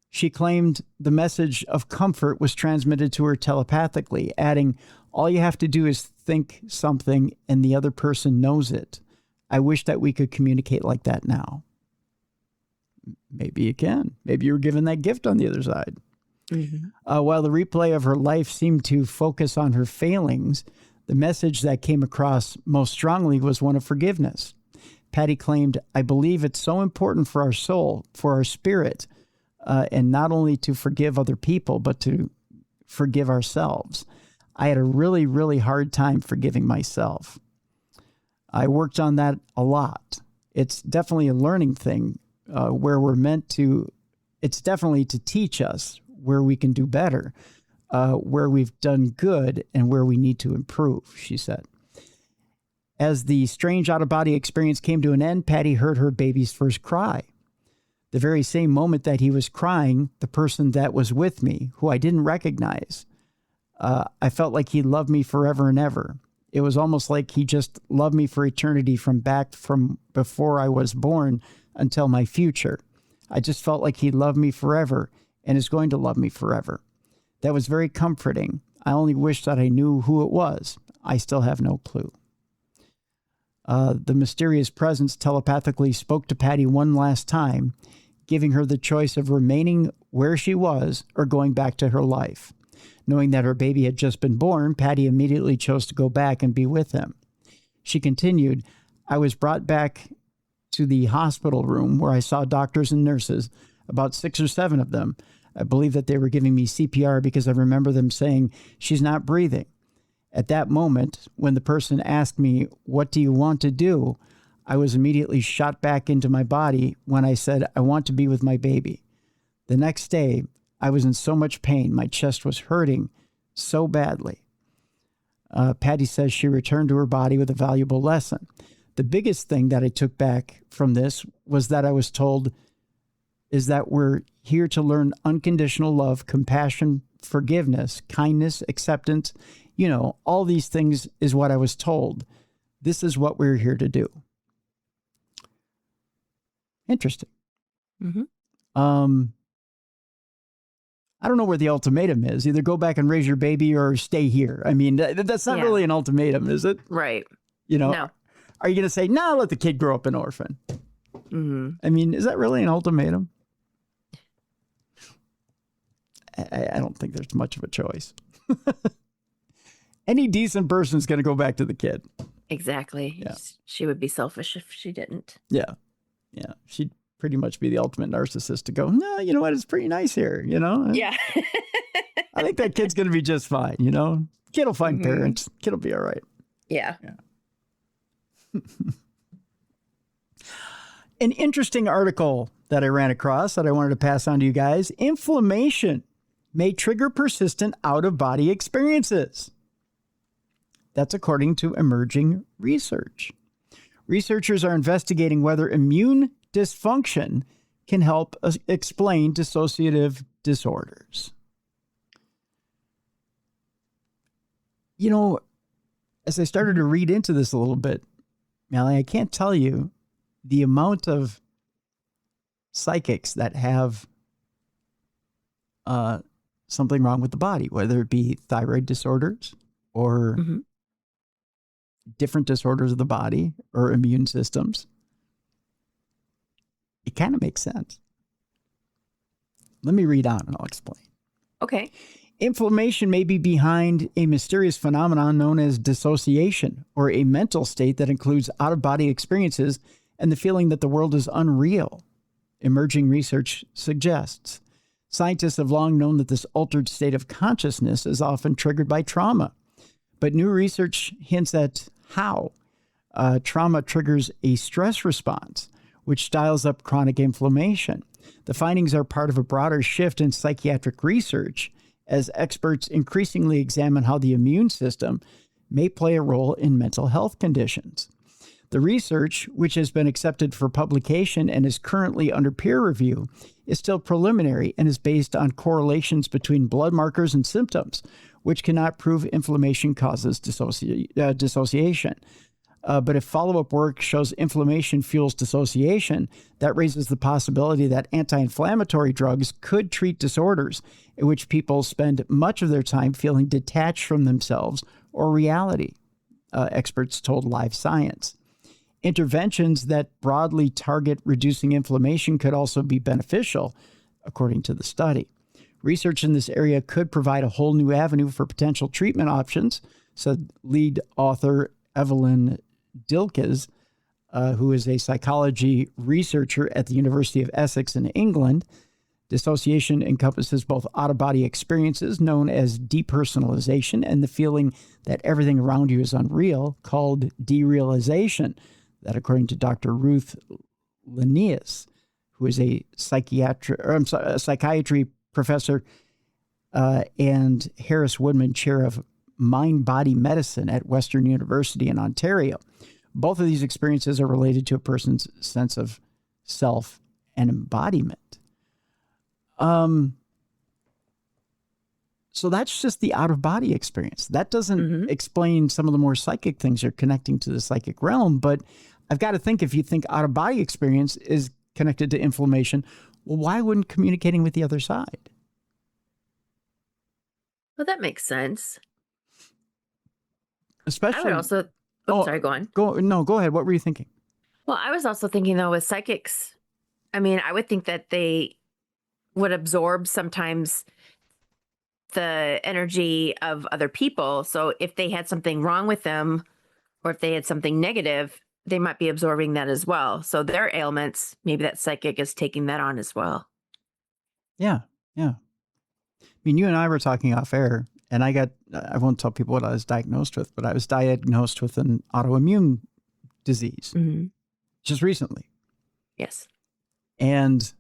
She claimed the message of comfort was transmitted to her telepathically, adding, "All you have to do is think something and the other person knows it. I wish that we could communicate like that now." Maybe you can. Maybe you were given that gift on the other side. While the replay of her life seemed to focus on her failings, the message that came across most strongly was one of forgiveness. Patty claimed, "I believe it's so important for our soul, for our spirit, and not only to forgive other people, but to forgive ourselves. I had a really, really hard time forgiving myself. I worked on that a lot. It's definitely a learning thing where we're meant to, it's definitely to teach us where we can do better, where we've done good and where we need to improve," she said. As the strange out-of-body experience came to an end, Patty heard her baby's first cry. The very same moment that he was crying, the person that was with me, who I didn't recognize, I felt like he loved me forever and ever. It was almost like he just loved me for eternity from before I was born until my future. I just felt like he loved me forever and is going to love me forever. That was very comforting. I only wish that I knew who it was. I still have no clue. The mysterious presence telepathically spoke to Patty one last time, giving her the choice of remaining where she was or going back to her life. Knowing that her baby had just been born, Patty immediately chose to go back and be with him. She continued, "I was brought back to the hospital room where I saw doctors and nurses, about 6 or 7 of them. I believe that they were giving me CPR because I remember them saying, 'She's not breathing.' At that moment, when the person asked me, 'What do you want to do?' I was immediately shot back into my body when I said, 'I want to be with my baby.' The next day, I was in so much pain. My chest was hurting so badly." Patty says she returned to her body with a valuable lesson. "The biggest thing that I took back from this was that I was told is that we're here to learn unconditional love, compassion, forgiveness, kindness, acceptance. You know, all these things is what I was told. This is what we're here to do." Interesting. Mm-hmm. I don't know where the ultimatum is. Either go back and raise your baby or stay here. I mean, that's not really an ultimatum, is it? Right. You know, No. Are you going to say, no, let the kid grow up an orphan? Mm-hmm. I mean, is that really an ultimatum? I don't think there's much of a choice. Any decent person is going to go back to the kid. Exactly. Yeah. She would be selfish if she didn't. Yeah. Yeah. She'd pretty much be the ultimate narcissist to go, no, you know what? It's pretty nice here, you know? Yeah. I think that kid's going to be just fine, you know? Kid will find parents. Kid will be all right. Yeah. An interesting article that I ran across that I wanted to pass on to you guys. Inflammation may trigger persistent out-of-body experiences. That's according to emerging research. Researchers are investigating whether immune dysfunction can help explain dissociative disorders. You know, as I started to read into this a little bit, Mallie, I can't tell you the amount of psychics that have something wrong with the body, whether it be thyroid disorders or different disorders of the body or immune systems. It kind of makes sense. Let me read on and I'll explain. Okay. Inflammation may be behind a mysterious phenomenon known as dissociation, or a mental state that includes out-of-body experiences and the feeling that the world is unreal, emerging research suggests. Scientists have long known that this altered state of consciousness is often triggered by trauma, but new research hints at how trauma triggers a stress response, which dials up chronic inflammation. The findings are part of a broader shift in psychiatric research as experts increasingly examine how the immune system may play a role in mental health conditions. The research, which has been accepted for publication and is currently under peer review, is still preliminary and is based on correlations between blood markers and symptoms, which cannot prove inflammation causes dissociation. But if follow-up work shows inflammation fuels dissociation, that raises the possibility that anti-inflammatory drugs could treat disorders in which people spend much of their time feeling detached from themselves or reality, experts told Live Science. Interventions that broadly target reducing inflammation could also be beneficial, according to the study. Research in this area could provide a whole new avenue for potential treatment options, said lead author Evelyn Dilkes, who is a psychology researcher at the University of Essex in England. Dissociation encompasses both out-of-body experiences known as depersonalization and the feeling that everything around you is unreal, called derealization. That, according to Dr. Ruth Linnaeus, who is a psychiatry professor and Harris Woodman Chair of Mind-Body Medicine at Western University in Ontario. Both of these experiences are related to a person's sense of self and embodiment. So that's just the out-of-body experience. That doesn't explain some of the more psychic things you're connecting to the psychic realm, but I've got to think, if you think out-of-body experience is connected to inflammation, well, why wouldn't communicating with the other side? Well, that makes sense. Especially, I would also... sorry, go on. Go ahead. What were you thinking? Well, I was also thinking, though, with psychics, I mean, I would think that they would absorb sometimes the energy of other people. So if they had something wrong with them, or if they had something negative, they might be absorbing that as well. So their ailments, maybe that psychic is taking that on as well. Yeah. I mean, you and I were talking off air, and I won't tell people what I was diagnosed with, but I was diagnosed with an autoimmune disease just recently. Yes. And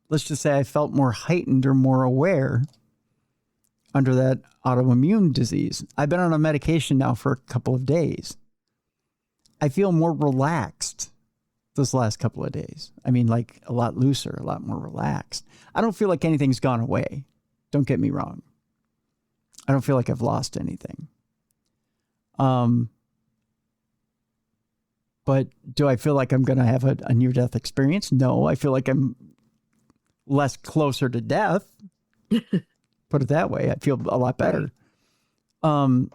let's just say I felt more heightened or more aware under that autoimmune disease. I've been on a medication now for a couple of days. I feel more relaxed this last couple of days. I mean, like a lot looser, a lot more relaxed. I don't feel like anything's gone away. Don't get me wrong. I don't feel like I've lost anything. But But do I feel like I'm going to have a near-death experience? No, I feel like I'm less closer to death. Put it that way. I feel a lot better. Right.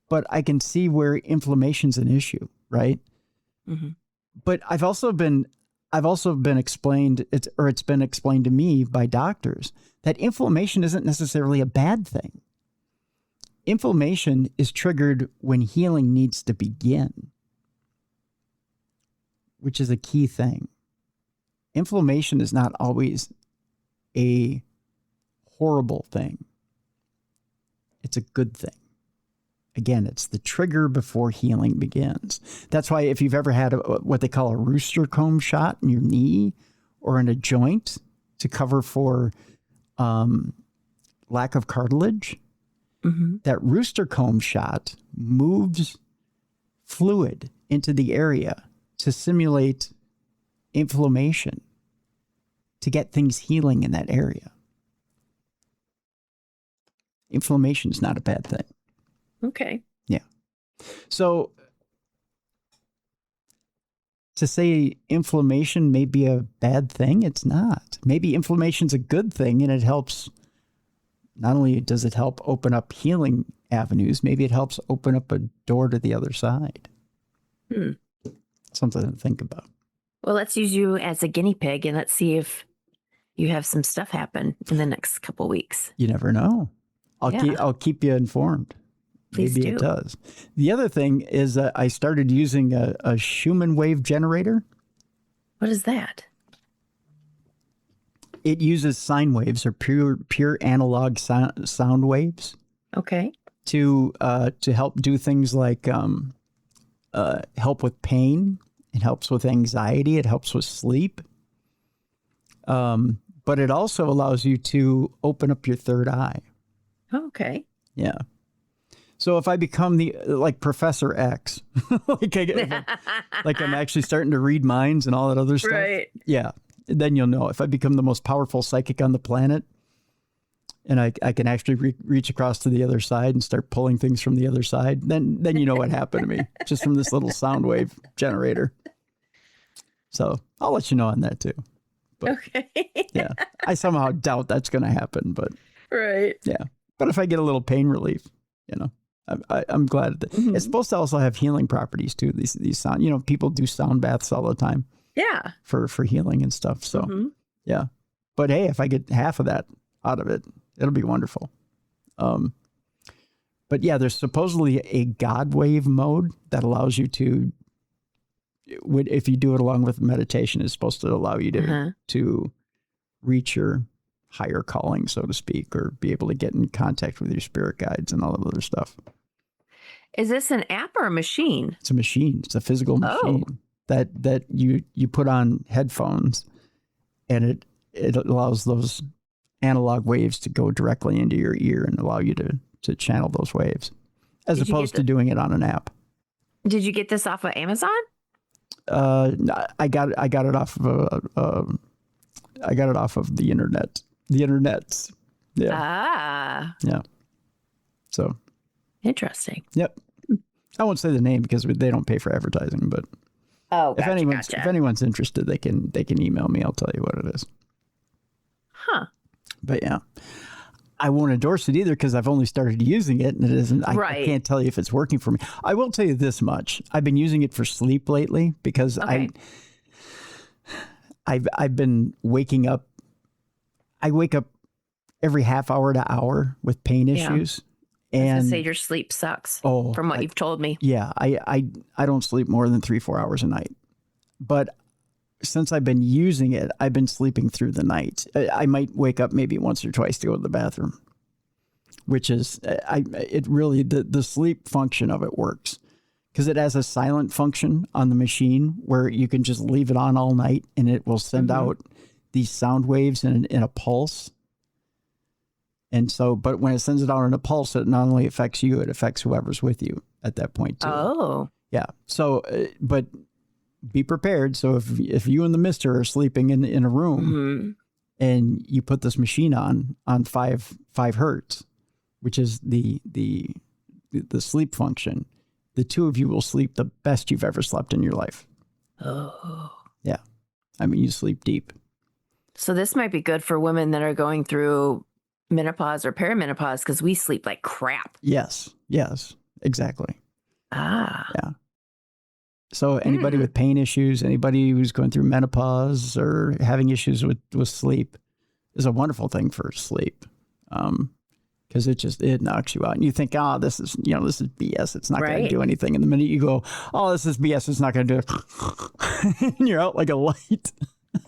But I can see where inflammation's an issue, right? Mm-hmm. But I've also been explained, it's been explained to me by doctors that inflammation isn't necessarily a bad thing. Inflammation is triggered when healing needs to begin, which is a key thing. Inflammation is not always a horrible thing. It's a good thing. Again, it's the trigger before healing begins. That's why if you've ever had what they call a rooster comb shot in your knee or in a joint to cover for lack of cartilage, that rooster comb shot moves fluid into the area to simulate inflammation, to get things healing in that area. Inflammation is not a bad thing. Okay. Yeah. So to say inflammation may be a bad thing, it's not. Maybe inflammation's a good thing, and it helps. Not only does it help open up healing avenues, maybe it helps open up a door to the other side. Something to think about. Well, let's use you as a guinea pig, and let's see if you have some stuff happen in the next couple weeks. You never know. I'll keep you informed. Please Maybe do. It does. The other thing is I started using a Schumann wave generator. What is that? It uses sine waves or pure analog sound waves. Okay. To help do things like help with pain. It helps with anxiety. It helps with sleep. But it also allows you to open up your third eye. Okay. Yeah. So if I become like Professor X, like I'm actually starting to read minds and all that other stuff. Right. Yeah. Then you'll know. If I become the most powerful psychic on the planet and I can actually reach across to the other side and start pulling things from the other side, then you know what happened to me just from this little sound wave generator. So I'll let you know on that too. But, okay. Yeah. I somehow doubt that's going to happen, but. Right. Yeah. But if I get a little pain relief, I'm glad that it's supposed to also have healing properties too. These sound, people do sound baths all the time. Yeah. For healing and stuff. So yeah. But hey, if I get half of that out of it, it'll be wonderful. But yeah, there's supposedly a God wave mode that allows you to, if you do it along with meditation, is supposed to allow you to reach your higher calling, so to speak, or be able to get in contact with your spirit guides and all that other stuff. Is this an app or a machine? It's a machine. It's a physical machine that you put on headphones, and it allows those analog waves to go directly into your ear and allow you to channel those waves, as opposed to doing it on an app. Did you get this off of Amazon? I got it off of the internet. The internets. Yeah. Ah. Yeah. So. Interesting. Yep. I won't say the name because they don't pay for advertising, but if anyone's interested, they can email me. I'll tell you what it is. Huh. But yeah, I won't endorse it either because I've only started using it and it isn't. I can't tell you if it's working for me. I will tell you this much: I've been using it for sleep lately because I've been waking up. I wake up every half hour to hour with pain issues. And I was gonna say your sleep sucks from what you've told me. Yeah, I don't sleep more than 3-4 hours a night. But since I've been using it, I've been sleeping through the night. I might wake up maybe once or twice to go to the bathroom, which is, the sleep function of it works. Because it has a silent function on the machine where you can just leave it on all night and it will send out these sound waves in a pulse. And so, but when it sends it out in a pulse, it not only affects you, it affects whoever's with you at that point too. Oh. Yeah. So, but be prepared. So if you and the mister are sleeping in a room and you put this machine on 5 hertz, which is the sleep function, the two of you will sleep the best you've ever slept in your life. Oh. Yeah. I mean, you sleep deep. So this might be good for women that are going through menopause or perimenopause because we sleep like crap. Yes. Yes. Exactly. Ah. Yeah. So anybody with pain issues, anybody who's going through menopause or having issues with sleep is a wonderful thing for sleep. Because it knocks you out. And you think, this is BS. It's not going to do anything. And the minute you go, this is BS, it's not going to do it. And you're out like a light.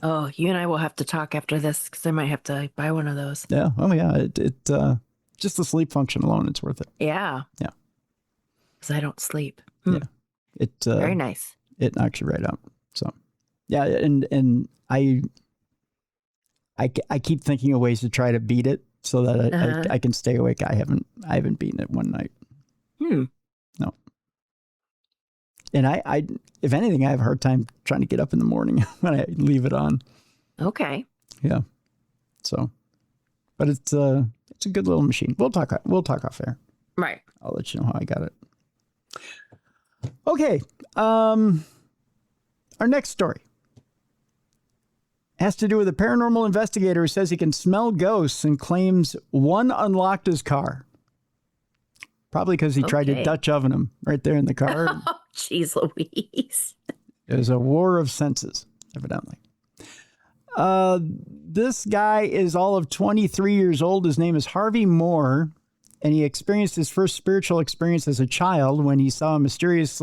Oh, you and I will have to talk after this because I might have to buy one of those. Yeah. Oh, yeah. It just the sleep function alone, it's worth it. Yeah. Yeah. Because I don't sleep. Yeah. Very nice. It knocks you right out. So, yeah. And I keep thinking of ways to try to beat it so that I can stay awake. I haven't beaten it one night. No. And I if anything, I have a hard time trying to get up in the morning when I leave it on. Okay. Yeah. So, but it's a good little machine. We'll talk off air. Right. I'll let you know how I got it. Okay. Our next story has to do with a paranormal investigator who says he can smell ghosts and claims one unlocked his car. Probably because he tried to Dutch oven him right there in the car. Oh, jeez Louise. It was a war of senses, evidently. This guy is all of 23 years old. His name is Harvey Moore, and he experienced his first spiritual experience as a child when he saw a mysterious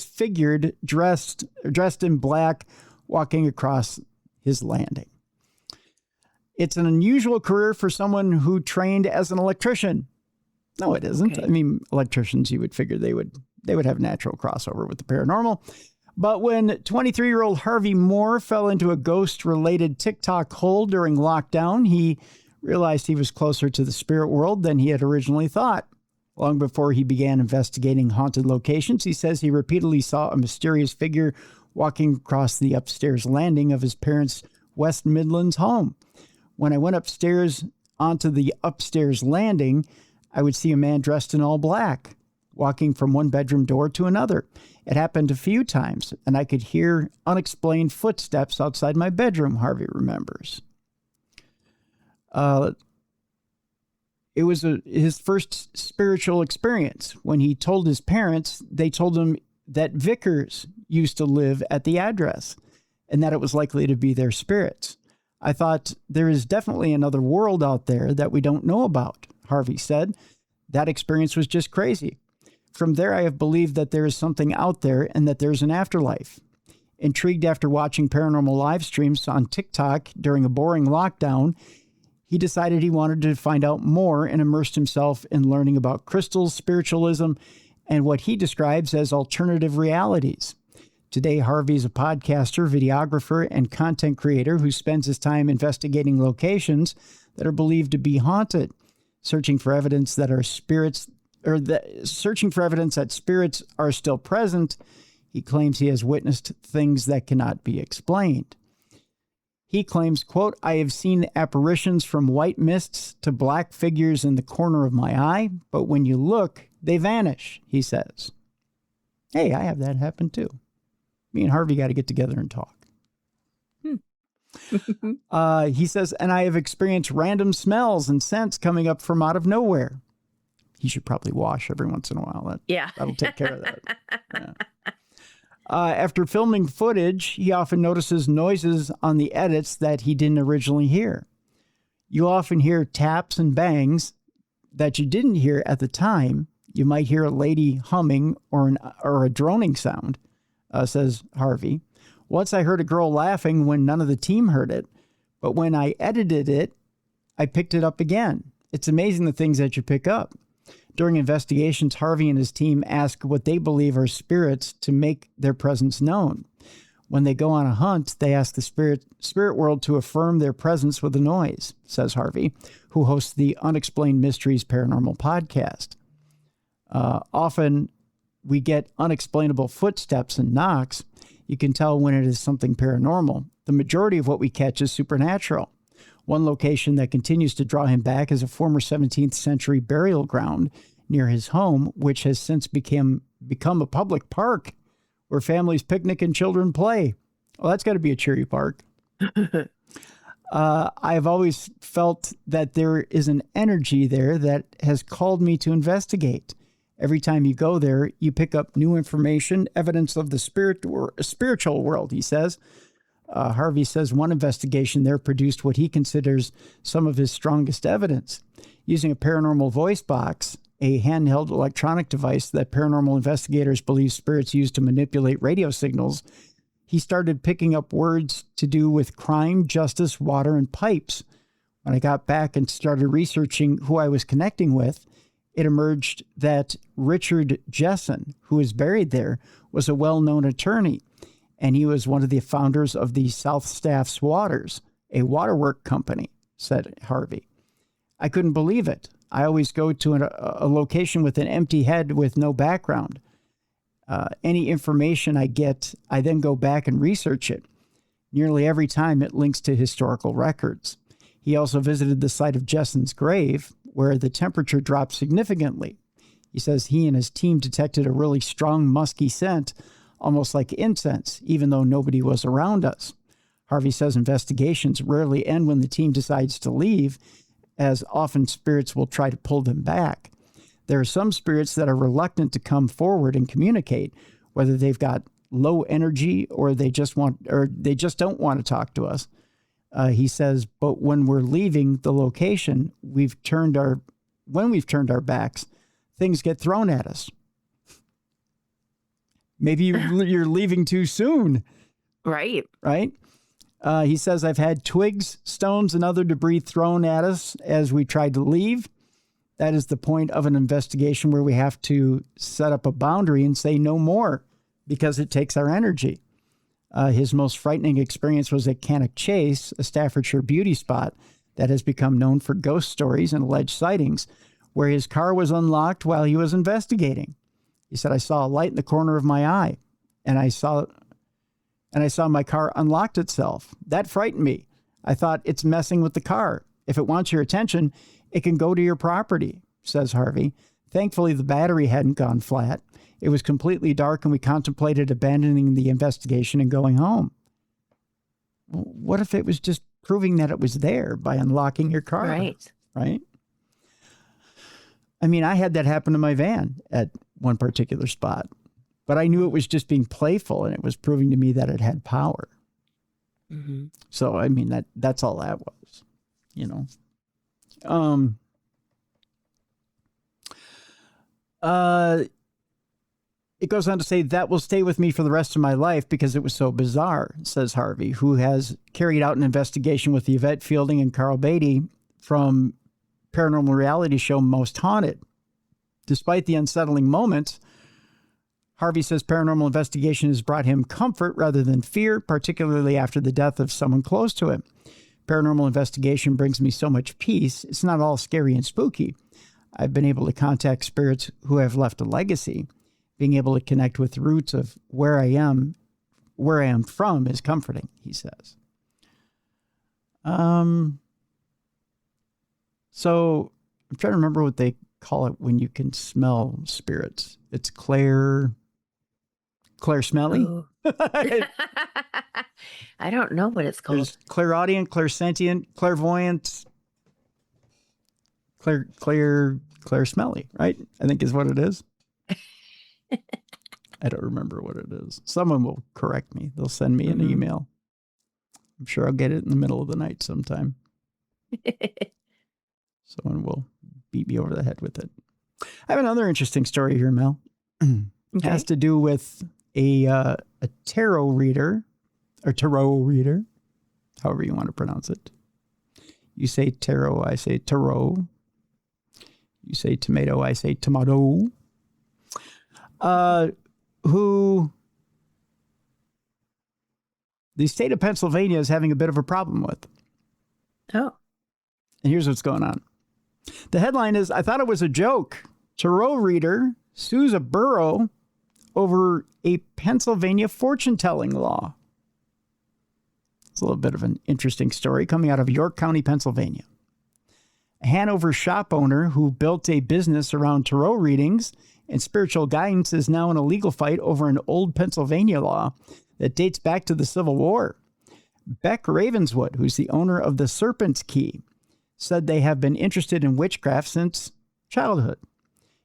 figure dressed in black walking across his landing. It's an unusual career for someone who trained as an electrician. No, it isn't. Okay. I mean, electricians, you would figure they would have natural crossover with the paranormal. But when 23-year-old Harvey Moore fell into a ghost-related TikTok hole during lockdown, he realized he was closer to the spirit world than he had originally thought. Long before he began investigating haunted locations, he says he repeatedly saw a mysterious figure walking across the upstairs landing of his parents' West Midlands home. When I went upstairs onto the upstairs landing, I would see a man dressed in all black, walking from one bedroom door to another. It happened a few times, and I could hear unexplained footsteps outside my bedroom, Harvey remembers. It was his first spiritual experience. When he told his parents, they told him that Vickers used to live at the address and that it was likely to be their spirits. I thought there is definitely another world out there that we don't know about, Harvey said. That experience was just crazy. From there, I have believed that there is something out there and that there's an afterlife. Intrigued after watching paranormal live streams on TikTok during a boring lockdown, he decided he wanted to find out more and immersed himself in learning about crystals, spiritualism, and what he describes as alternative realities. Today, Harvey is a podcaster, videographer, and content creator who spends his time investigating locations that are believed to be haunted, searching for evidence that spirits are still present. He claims he has witnessed things that cannot be explained. He claims, quote, I have seen apparitions from white mists to black figures in the corner of my eye, but when you look, they vanish, he says. Hey, I have that happen too. Me and Harvey got to get together and talk. He says, and I have experienced random smells and scents coming up from out of nowhere. He should probably wash every once in a while. That'll take care of that. Yeah. After filming footage, he often notices noises on the edits that he didn't originally hear. You often hear taps and bangs that you didn't hear at the time. You might hear a lady humming or a droning sound, says Harvey. Once I heard a girl laughing when none of the team heard it, but when I edited it, I picked it up again. It's amazing the things that you pick up. During investigations, Harvey and his team ask what they believe are spirits to make their presence known. When they go on a hunt, they ask the spirit world to affirm their presence with a noise, says Harvey, who hosts the Unexplained Mysteries Paranormal podcast. Often we get unexplainable footsteps and knocks. You can tell when it is something paranormal. The majority of what we catch is supernatural. One location that continues to draw him back is a former 17th century burial ground near his home, which has since become a public park where families picnic and children play. Well, that's got to be a cheery park. I've always felt that there is an energy there that has called me to investigate. Every time you go there, you pick up new information, evidence of the spiritual world, he says. Harvey says one investigation there produced what he considers some of his strongest evidence. Using a paranormal voice box, a handheld electronic device that paranormal investigators believe spirits use to manipulate radio signals, he started picking up words to do with crime, justice, water, and pipes. When I got back and started researching who I was connecting with, it emerged that Richard Jessen, who is buried there, was a well-known attorney, and he was one of the founders of the South Staffs Waters, a waterwork company, said Harvey. I couldn't believe it. I always go to a location with an empty head with no background. Any information I get, I then go back and research it. Nearly every time it links to historical records. He also visited the site of Jessen's grave, where the temperature dropped significantly. He says he and his team detected a really strong, musky scent, almost like incense, even though nobody was around us. Harvey says investigations rarely end when the team decides to leave, as often spirits will try to pull them back. There are some spirits that are reluctant to come forward and communicate, whether they've got low energy or they just don't want to talk to us. He says, but when we're leaving the location, when we've turned our backs, things get thrown at us. Maybe you're leaving too soon. Right. Right. He says, I've had twigs, stones, and other debris thrown at us as we tried to leave. That is the point of an investigation where we have to set up a boundary and say no more because it takes our energy. His most frightening experience was at Cannock Chase, a Staffordshire beauty spot that has become known for ghost stories and alleged sightings, where his car was unlocked while he was investigating. He said, I saw a light in the corner of my eye, and I saw my car unlocked itself. That frightened me. I thought, it's messing with the car. If it wants your attention, it can go to your property, says Harvey. Thankfully, the battery hadn't gone flat. It was completely dark, and we contemplated abandoning the investigation and going home. What if it was just proving that it was there by unlocking your car? Right. Right? I mean, I had that happen to my van at one particular spot, but I knew it was just being playful, and it was proving to me that it had power. Mm-hmm. So, I mean, that's all that was, you know. It goes on to say, that will stay with me for the rest of my life because it was so bizarre, says Harvey, who has carried out an investigation with Yvette Fielding and Carl Beatty from paranormal reality show Most Haunted. Despite the unsettling moments, Harvey says paranormal investigation has brought him comfort rather than fear, particularly after the death of someone close to him. Paranormal investigation brings me so much peace. It's not all scary and spooky. I've been able to contact spirits who have left a legacy. Being able to connect with the roots of where I am from is comforting, he says. So I'm trying to remember what they call it when you can smell spirits. It's Claire Smelly. Oh. I don't know what it's called. There's clairaudient, clairsentient, clairvoyant, Claire Smelly, right? I think is what it is. I don't remember what it is. Someone will correct me. They'll send me an email. I'm sure I'll get it in the middle of the night sometime. Someone will beat me over the head with it. I have another interesting story here, Mel. It has to do with a tarot reader, or tarot reader, however you want to pronounce it. You say tarot, I say tarot. You say tomato, I say tomato. Who the state of Pennsylvania is having a bit of a problem with. Oh. And here's what's going on. The headline is, I thought it was a joke. Tarot reader sues a borough over a Pennsylvania fortune-telling law. It's a little bit of an interesting story coming out of York County, Pennsylvania. A Hanover shop owner who built a business around tarot readings and spiritual guidance is now in a legal fight over an old Pennsylvania law that dates back to the Civil War. Beck Ravenswood, who's the owner of the Serpent's Key, said they have been interested in witchcraft since childhood.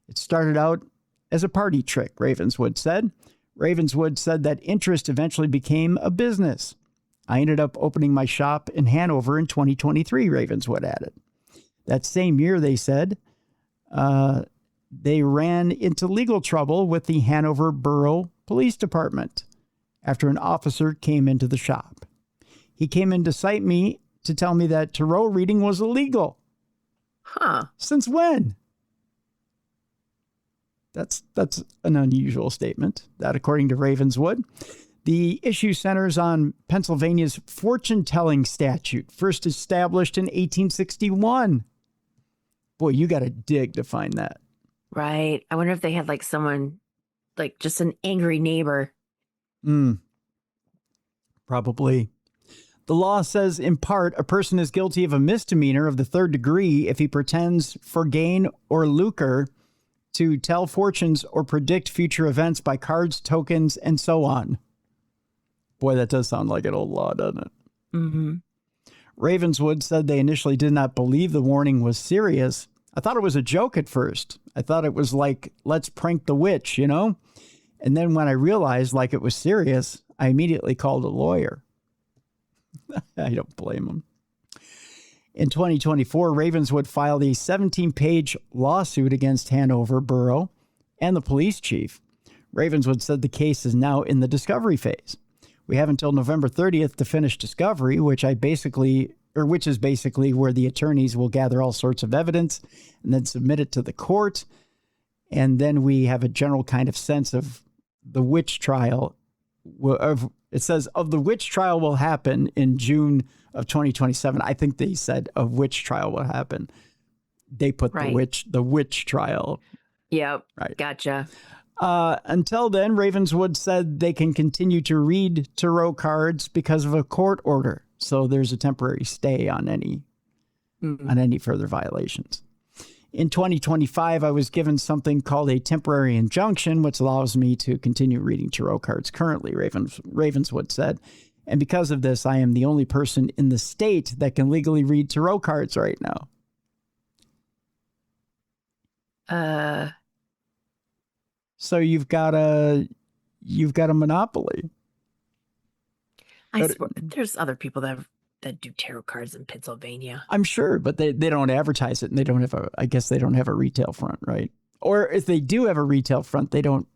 It started out as a party trick, Ravenswood said. Ravenswood said that interest eventually became a business. I ended up opening my shop in Hanover in 2023, Ravenswood added. That same year, they said, they ran into legal trouble with the Hanover Borough Police Department after an officer came into the shop. He came in to cite me to tell me that tarot reading was illegal. Huh. Since when? That's an unusual statement. That, according to Ravenswood, the issue centers on Pennsylvania's fortune-telling statute, first established in 1861. Boy, you got to dig to find that. Right. I wonder if they had like someone, like just an angry neighbor. Probably. The law says, in part, a person is guilty of a misdemeanor of the third degree if he pretends for gain or lucre to tell fortunes or predict future events by cards, tokens, and so on. Boy, that does sound like an old law, doesn't it? Mm-hmm. Ravenswood said they initially did not believe the warning was serious. I thought it was a joke at first. I thought it was like, let's prank the witch, you know? And then when I realized like it was serious, I immediately called a lawyer. I don't blame him. In 2024, Ravenswood filed a 17-page lawsuit against Hanover Borough and the police chief. Ravenswood said the case is now in the discovery phase. We have until November 30th to finish discovery, which is basically where the attorneys will gather all sorts of evidence and then submit it to the court. And then we have a general kind of sense of the witch trial. It says of the witch trial will happen in June of 2027. I think they said of which trial will happen. They put right. the witch trial. Yep. Right. Gotcha. Until then, Ravenswood said they can continue to read tarot cards because of a court order. So there's a temporary stay on any further violations. In 2025, I was given something called a temporary injunction, which allows me to continue reading tarot cards currently, Ravenswood said. And because of this, I am the only person in the state that can legally read tarot cards right now. So you've got a monopoly. I swear, there's other people that do tarot cards in Pennsylvania. I'm sure, but they don't advertise it, and they don't have I guess they don't have a retail front, right? Or if they do have a retail front, they don't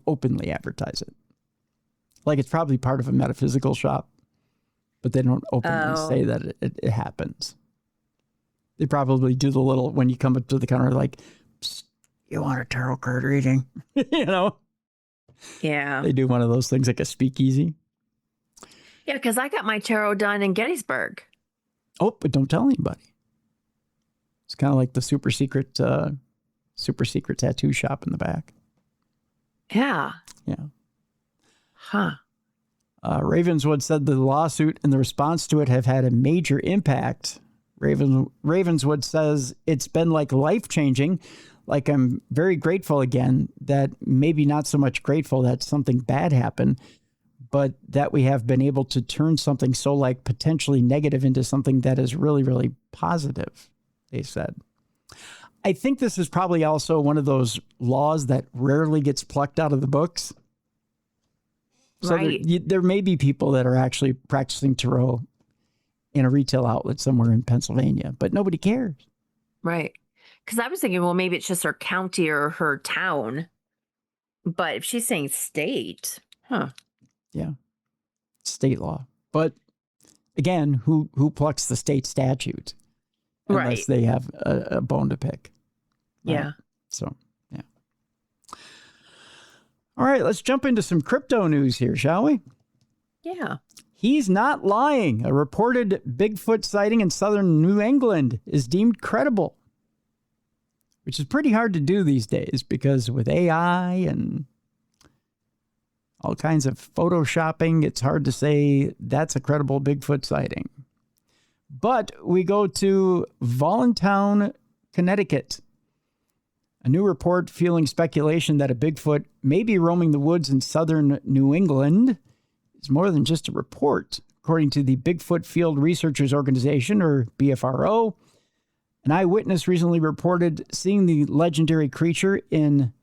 openly advertise it. Like it's probably part of a metaphysical shop, but they don't openly say that it happens. They probably do the little, when you come up to the counter, like, you want a tarot card reading? You know? Yeah. They do one of those things like a speakeasy. Yeah, because I got my tarot done in Gettysburg. Oh, but don't tell anybody. It's kind of like the super secret tattoo shop in the back. Yeah. Yeah. Huh. Ravenswood said the lawsuit and the response to it have had a major impact. Ravenswood says it's been like life-changing. Like I'm very grateful again, that maybe not so much grateful that something bad happened, but that we have been able to turn something so like potentially negative into something that is really, really positive, they said. I think this is probably also one of those laws that rarely gets plucked out of the books. So right. there may be people that are actually practicing tarot in a retail outlet somewhere in Pennsylvania, but nobody cares. Right. Because I was thinking, well, maybe it's just her county or her town. But if she's saying state, huh? Yeah. State law. But again, who plucks the state statute? Unless they have a bone to pick. Right? Yeah. So, yeah. All right, let's jump into some crypto news here, shall we? Yeah. He's not lying. A reported Bigfoot sighting in southern New England is deemed credible, which is pretty hard to do these days because with AI and all kinds of photoshopping, it's hard to say that's a credible Bigfoot sighting. But we go to Voluntown, Connecticut. A new report fueling speculation that a Bigfoot may be roaming the woods in southern New England is more than just a report. According to the Bigfoot Field Researchers Organization, or BFRO, an eyewitness recently reported seeing the legendary creature in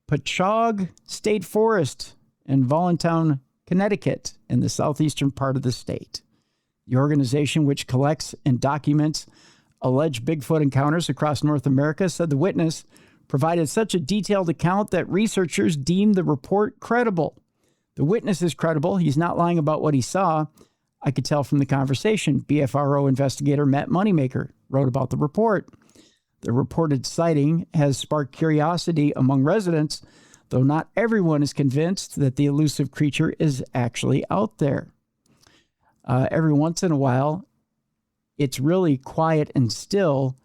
Connecticut State Forest in Voluntown, Connecticut, in the southeastern part of the state. The organization, which collects and documents alleged Bigfoot encounters across North America, said the witness provided such a detailed account that researchers deemed the report credible. The witness is credible. He's not lying about what he saw. I could tell from the conversation. BFRO investigator Matt Moneymaker wrote about the report. The reported sighting has sparked curiosity among residents, though not everyone is convinced that the elusive creature is actually out there. Every once in a while, it's really quiet and still.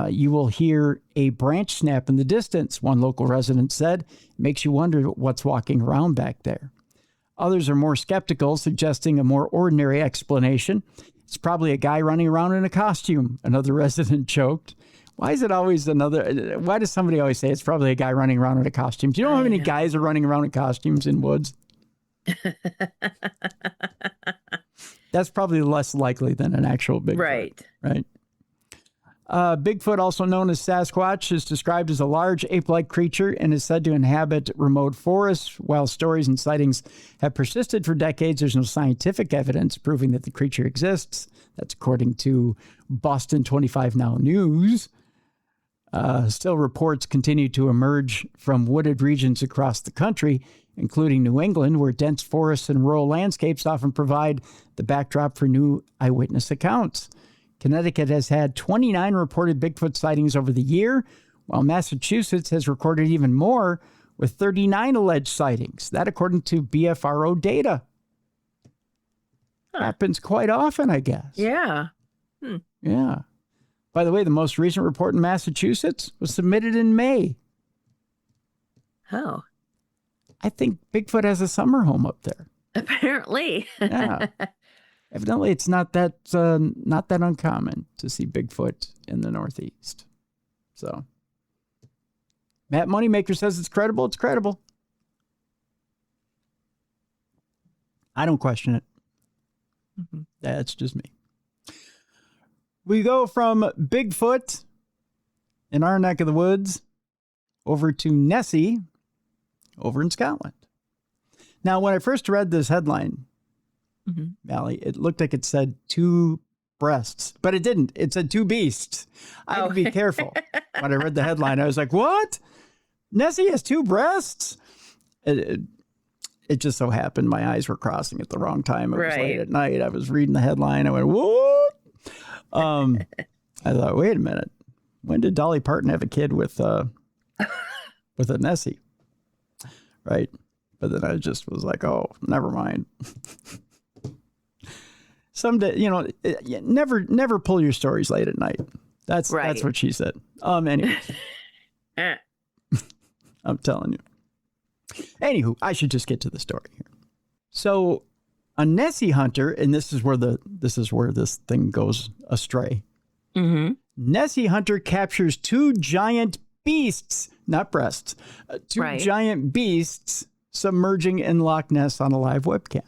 You will hear a branch snap in the distance, one local resident said. It makes you wonder what's walking around back there. Others are more skeptical, suggesting a more ordinary explanation. It's probably a guy running around in a costume, another resident joked. Why is it always why does somebody always say it's probably a guy running around in a costume? Do you know how many guys are running around in costumes in woods? That's probably less likely than an actual Bigfoot. Right. Bigfoot, also known as Sasquatch, is described as a large ape-like creature and is said to inhabit remote forests. While stories and sightings have persisted for decades, there's no scientific evidence proving that the creature exists. That's according to Boston 25 Now News. Still, reports continue to emerge from wooded regions across the country, including New England, where dense forests and rural landscapes often provide the backdrop for new eyewitness accounts. Connecticut has had 29 reported Bigfoot sightings over the year, while Massachusetts has recorded even more, with 39 alleged sightings. That according to BFRO data. Happens quite often, I guess. Yeah. Yeah. By the way, the most recent report in Massachusetts was submitted in May. Oh. I think Bigfoot has a summer home up there. Apparently. Yeah. Evidently, it's not that uncommon to see Bigfoot in the Northeast. So, Matt Moneymaker says it's credible. It's credible. I don't question it. Mm-hmm. That's just me. We go from Bigfoot in our neck of the woods over to Nessie over in Scotland. Now, when I first read this headline, Mallie, it looked like it said 2 breasts, but it didn't. It said 2 beasts. I had to be careful. When I read the headline, I was like, what? Nessie has 2 breasts? It just so happened my eyes were crossing at the wrong time. It was late at night. I was reading the headline. I went, what? I thought, wait a minute. When did Dolly Parton have a kid with a Nessie? Right. But then I just was like, oh, never mind. Someday, never pull your stories late at night. That's what she said. Anyways. I'm telling you. Anywho, I should just get to the story here. So, a Nessie hunter, and this is where this thing goes astray. Mm-hmm. Nessie hunter captures 2 giant beasts, not breasts, 2 giant beasts submerging in Loch Ness on a live webcam.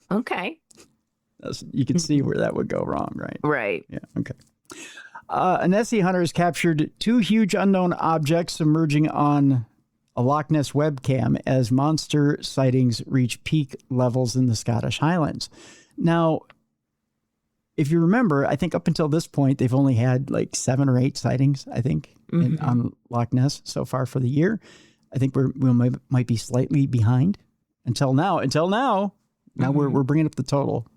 Okay. You can see where that would go wrong, right? Right. Yeah, okay. A Nessie hunter has captured 2 huge unknown objects submerging on a Loch Ness webcam as monster sightings reach peak levels in the Scottish Highlands. Now, if you remember, I think up until this point, they've only had like 7 or 8 sightings, I think, on Loch Ness so far for the year. I think we might be slightly behind until now. Now we're bringing up the total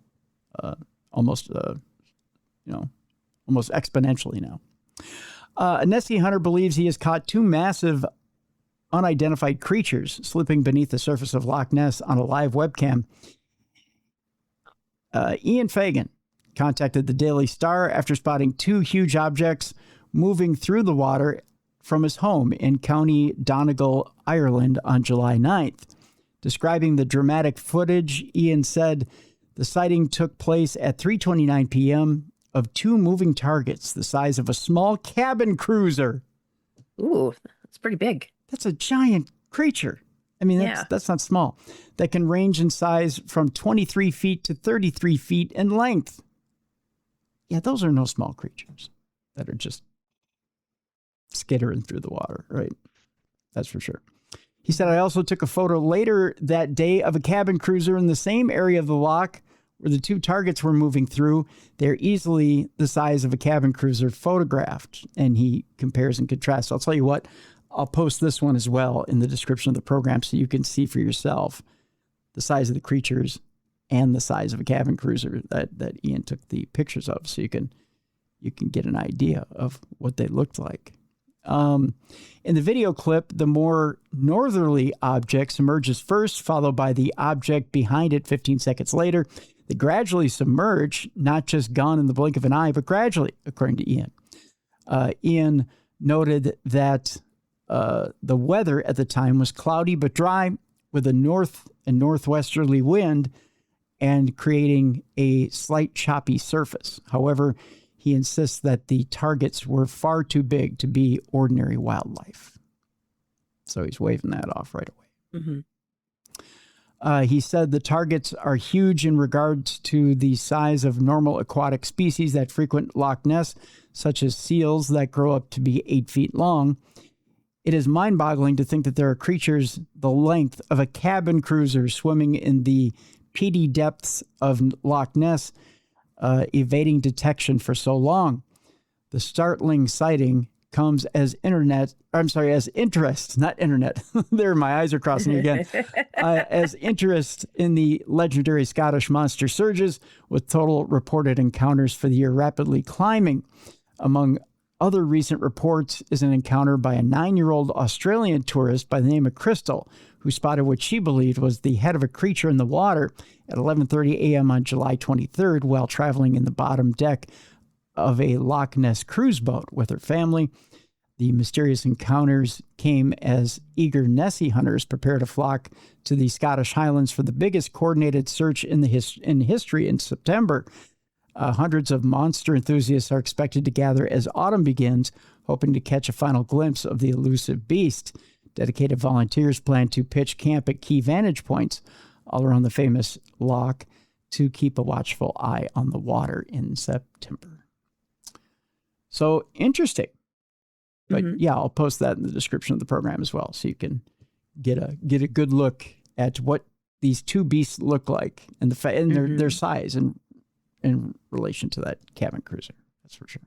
almost exponentially now. A Nessie hunter believes he has caught 2 massive unidentified creatures slipping beneath the surface of Loch Ness on a live webcam. Ian Fagan contacted the Daily Star after spotting 2 huge objects moving through the water from his home in County Donegal, Ireland on July 9th. Describing the dramatic footage, Ian said, The sighting took place at 3:29 p.m. of two moving targets the size of a small cabin cruiser. Ooh, that's pretty big. That's a giant creature. I mean, that's not small. That can range in size from 23 feet to 33 feet in length. Yeah, those are no small creatures that are just skittering through the water, right? That's for sure. He said, I also took a photo later that day of a cabin cruiser in the same area of the loch where the two targets were moving through. They're easily the size of a cabin cruiser photographed. And he compares and contrasts. I'll tell you what, I'll post this one as well in the description of the program so you can see for yourself the size of the creatures and the size of a cabin cruiser that Ian took the pictures of, so you can get an idea of what they looked like. In the video clip, the more northerly object emerges first, followed by the object behind it 15 seconds later. They gradually submerge, not just gone in the blink of an eye, but gradually, according to Ian. Ian noted that the weather at the time was cloudy but dry, with a north and northwesterly wind and creating a slight choppy surface. However, he insists that the targets were far too big to be ordinary wildlife. So he's waving that off right away. Mm-hmm. He said the targets are huge in regards to the size of normal aquatic species that frequent Loch Ness, such as seals that grow up to be 8 feet long. It is mind-boggling to think that there are creatures the length of a cabin cruiser swimming in the peaty depths of Loch Ness, evading detection for so long. The startling sighting comes as interest, not internet. There, my eyes are crossing again. As interest in the legendary Scottish monster surges, with total reported encounters for the year rapidly climbing. Among other recent reports is an encounter by a 9-year-old Australian tourist by the name of Crystal, who spotted what she believed was the head of a creature in the water at 11:30 a.m. on July 23rd while traveling in the bottom deck of a Loch Ness cruise boat with her family. The mysterious encounters came as eager Nessie hunters prepare to flock to the Scottish Highlands for the biggest coordinated search in history in September. Hundreds of monster enthusiasts are expected to gather as autumn begins, hoping to catch a final glimpse of the elusive beast. Dedicated volunteers plan to pitch camp at key vantage points all around the famous loch to keep a watchful eye on the water in September. So interesting. But yeah, I'll post that in the description of the program as well, so you can get a good look at what these two beasts look like and their size and in relation to that cabin cruiser. That's for sure.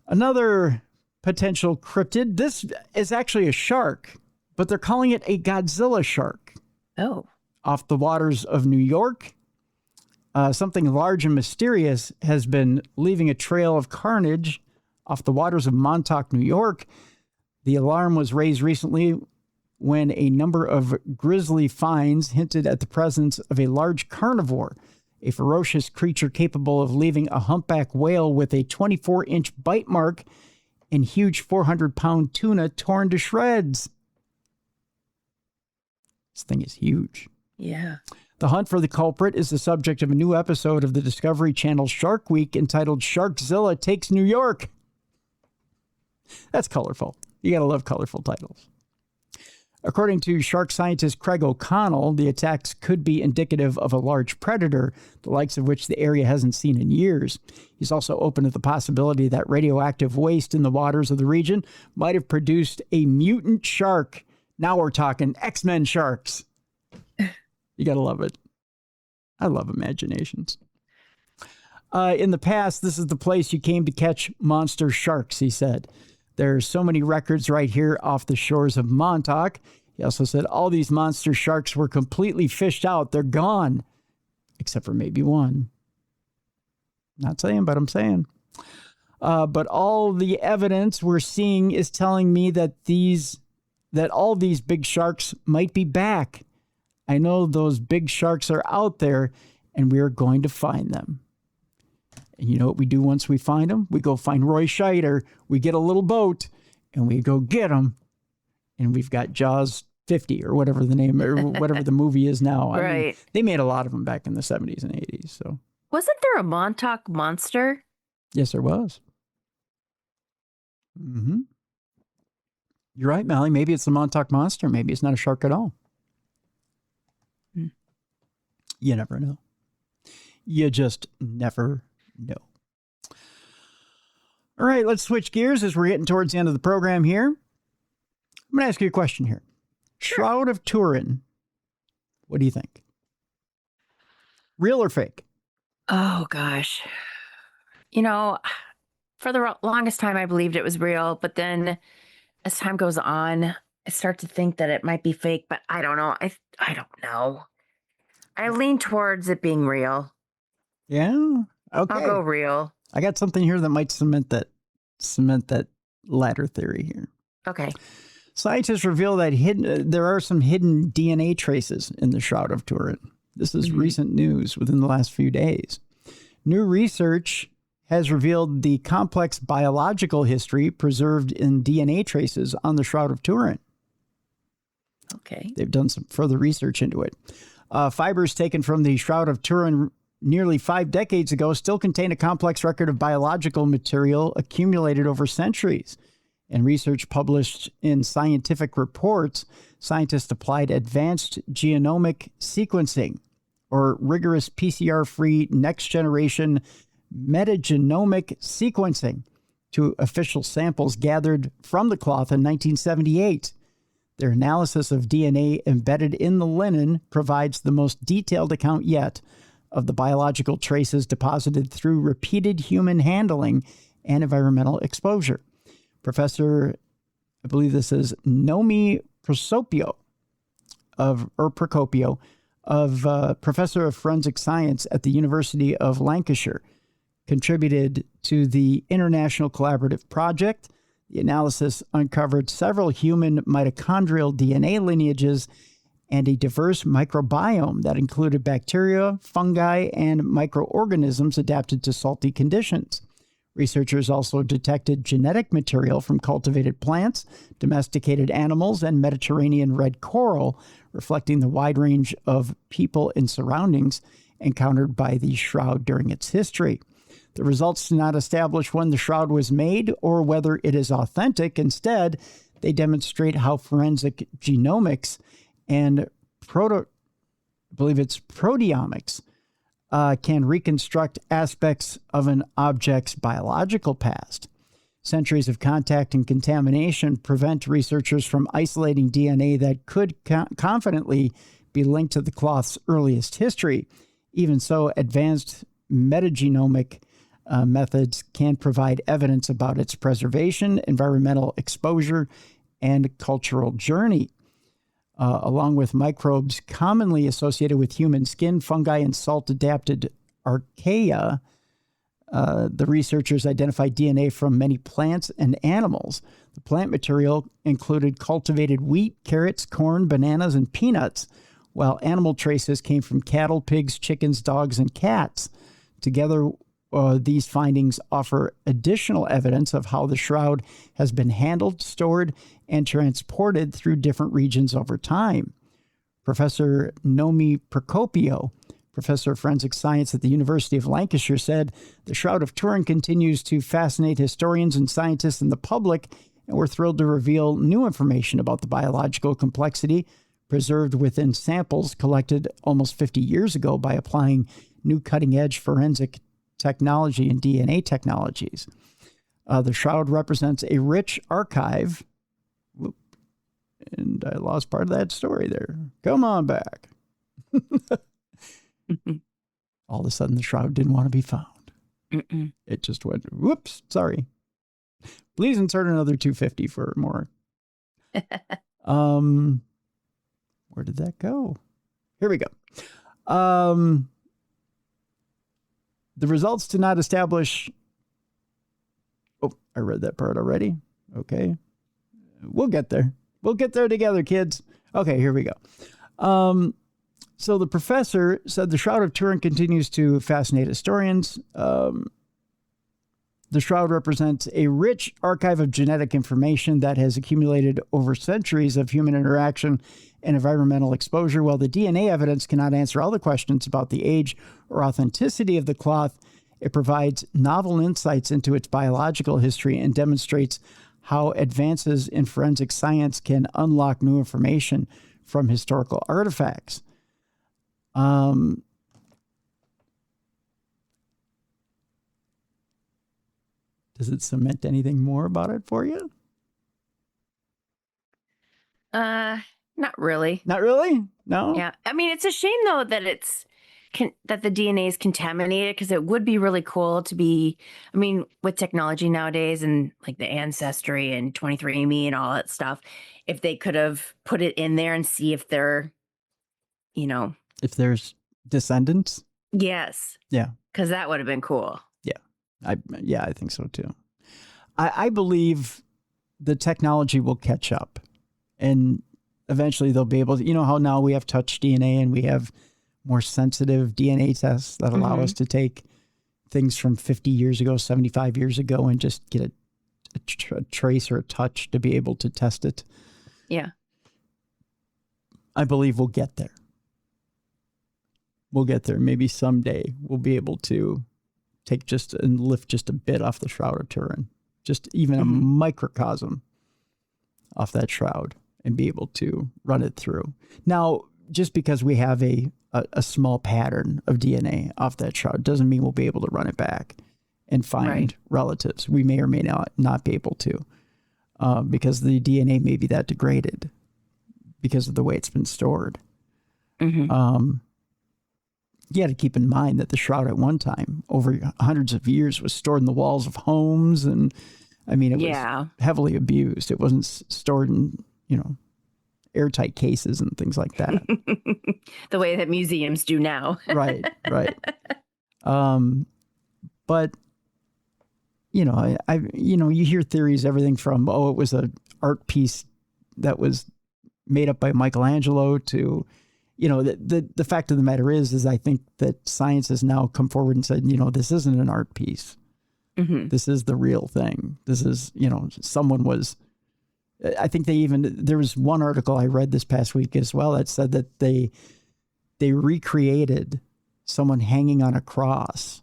Another potential cryptid. This is actually a shark, but they're calling it a Godzilla shark. Oh. Off the waters of New York, something large and mysterious has been leaving a trail of carnage off the waters of Montauk, New York. The alarm was raised recently when a number of grisly finds hinted at the presence of a large carnivore, a ferocious creature capable of leaving a humpback whale with a 24-inch bite mark and huge 400-pound tuna torn to shreds. This thing is huge. Yeah. The hunt for the culprit is the subject of a new episode of the Discovery Channel Shark Week entitled Sharkzilla Takes New York. That's colorful. You got to love colorful titles. According to shark scientist Craig O'Connell, the attacks could be indicative of a large predator, the likes of which the area hasn't seen in years. He's also open to the possibility that radioactive waste in the waters of the region might have produced a mutant shark. Now we're talking X-Men sharks. You got to love it. I love imaginations. In the past, this is the place you came to catch monster sharks, he said. There's so many records right here off the shores of Montauk. He also said all these monster sharks were completely fished out. They're gone, except for maybe one. Not saying, but I'm saying. But all the evidence we're seeing is telling me that all these big sharks might be back. I know those big sharks are out there, and we are going to find them. And you know what we do once we find them? We go find Roy Scheider. We get a little boat, and we go get them. And we've got Jaws 50 or whatever the name or whatever the movie is now. I mean, Right. they made a lot of them back in the 70s and 80s. So Wasn't there a Montauk monster? yes, there was. Mm-hmm. You're right, Mallie. Maybe it's the Montauk Monster. Maybe it's not a shark at all. Hmm. You never know. You just never know. All right, let's switch gears as we're getting towards the end of the program here. I'm going to ask you a question here. Sure. Shroud of Turin. What do you think? Real or fake? Oh, gosh. You know, for the longest time, I believed it was real. But then as time goes on, I start to think that it might be fake. But I don't know. I don't know. I lean towards it being real. Yeah? Okay. I'll go real. I got something here that might cement that latter theory here. Okay. Scientists reveal that there are some hidden DNA traces in the Shroud of Turin. This is recent news within the last few days. New research has revealed the complex biological history preserved in DNA traces on the Shroud of Turin. Okay. They've done some further research into it. Fibers taken from the Shroud of Turin nearly 5 decades ago still contain a complex record of biological material accumulated over centuries. In research published in scientific reports, scientists applied advanced genomic sequencing, or rigorous PCR-free next-generation metagenomic sequencing, to official samples gathered from the cloth in 1978. Their analysis of DNA embedded in the linen provides the most detailed account yet of the biological traces deposited through repeated human handling and environmental exposure. Professor, I believe this is Nomi Procopio, Professor of Forensic Science at the University of Lancashire, contributed to the International Collaborative Project. The analysis uncovered several human mitochondrial DNA lineages and a diverse microbiome that included bacteria, fungi, and microorganisms adapted to salty conditions. Researchers also detected genetic material from cultivated plants, domesticated animals, and Mediterranean red coral, reflecting the wide range of people and surroundings encountered by the shroud during its history. The results do not establish when the shroud was made or whether it is authentic. Instead, they demonstrate how forensic genomics and proteomics can reconstruct aspects of an object's biological past. Centuries of contact and contamination prevent researchers from isolating DNA that could confidently be linked to the cloth's earliest history. Even so, advanced metagenomic methods can provide evidence about its preservation, environmental exposure, and cultural journey. Along with microbes commonly associated with human skin, fungi, and salt-adapted archaea, the researchers identified DNA from many plants and animals. The plant material included cultivated wheat, carrots, corn, bananas, and peanuts, while animal traces came from cattle, pigs, chickens, dogs, and cats. Together, these findings offer additional evidence of how the shroud has been handled, stored, and transported through different regions over time. Professor Nomi Procopio, professor of forensic science at the University of Lancashire, said the Shroud of Turin continues to fascinate historians and scientists and the public, and we're thrilled to reveal new information about the biological complexity preserved within samples collected almost 50 years ago by applying new cutting-edge forensic technology and DNA technologies. The shroud represents a rich archive. And I lost part of that story there. Come on back. All of a sudden, the shroud didn't want to be found. It just went, whoops, sorry. Please insert another 250 for more. Where did that go? Here we go. The results do not establish... Oh, I read that part already. Okay. We'll get there. We'll get there together, kids. Okay, here we go. So the professor said the Shroud of Turin continues to fascinate historians. The shroud represents a rich archive of genetic information that has accumulated over centuries of human interaction and environmental exposure. While the DNA evidence cannot answer all the questions about the age or authenticity of the cloth, it provides novel insights into its biological history and demonstrates how advances in forensic science can unlock new information from historical artifacts. Does it cement anything more about it for you? Not really. Not really? No? Yeah. I mean, it's a shame though that that the DNA is contaminated, because it would be really cool to be, I mean, with technology nowadays and like the Ancestry and 23andMe and all that stuff, if they could have put it in there and see if they're, If there's descendants? Yes. Yeah. Because that would have been cool. Yeah, I think so too. I believe the technology will catch up, and eventually they'll be able to, how now we have touch DNA and we have more sensitive DNA tests that allow us to take things from 50 years ago, 75 years ago, and just get a trace or a touch to be able to test it. Yeah. I believe we'll get there. We'll get there. Maybe someday we'll be able to lift just a bit off the Shroud of Turin, just even a microcosm off that shroud, and be able to run it through. Now, just because we have a small pattern of DNA off that shroud doesn't mean we'll be able to run it back and find relatives. We may or may not be able to, because the DNA may be that degraded because of the way it's been stored. You got to keep in mind that the shroud at one time, over hundreds of years, was stored in the walls of homes. And I mean, it was heavily abused. It wasn't stored in, airtight cases and things like that. The way that museums do now. Right. But, you hear theories, everything from, it was an art piece that was made up by Michelangelo to, the fact of the matter is I think that science has now come forward and said, this isn't an art piece. This is the real thing. This is, someone was, I think there was one article I read this past week as well that said that they recreated someone hanging on a cross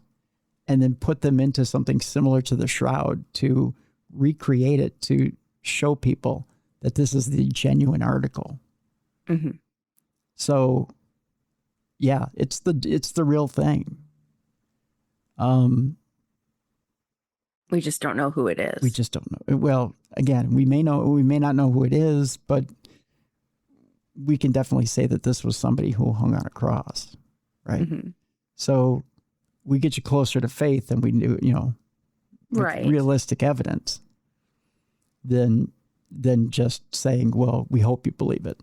and then put them into something similar to the shroud to recreate it, to show people that this is the genuine article. So, yeah, it's the real thing. We just don't know who it is. We just don't know. Well, again, we may not know who it is, but we can definitely say that this was somebody who hung on a cross, right? So we get you closer to faith than we do, with realistic evidence than just saying, well, we hope you believe it,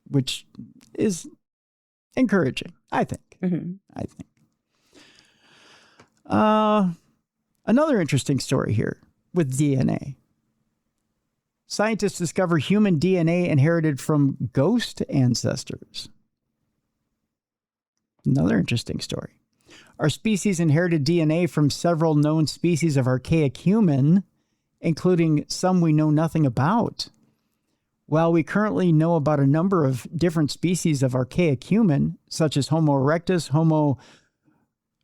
which is encouraging, I think. Another interesting story here with DNA. Scientists discover human DNA inherited from ghost ancestors. Another interesting story. Our species inherited DNA from several known species of archaic human, including some we know nothing about. While we currently know about a number of different species of archaic human, such as Homo erectus, I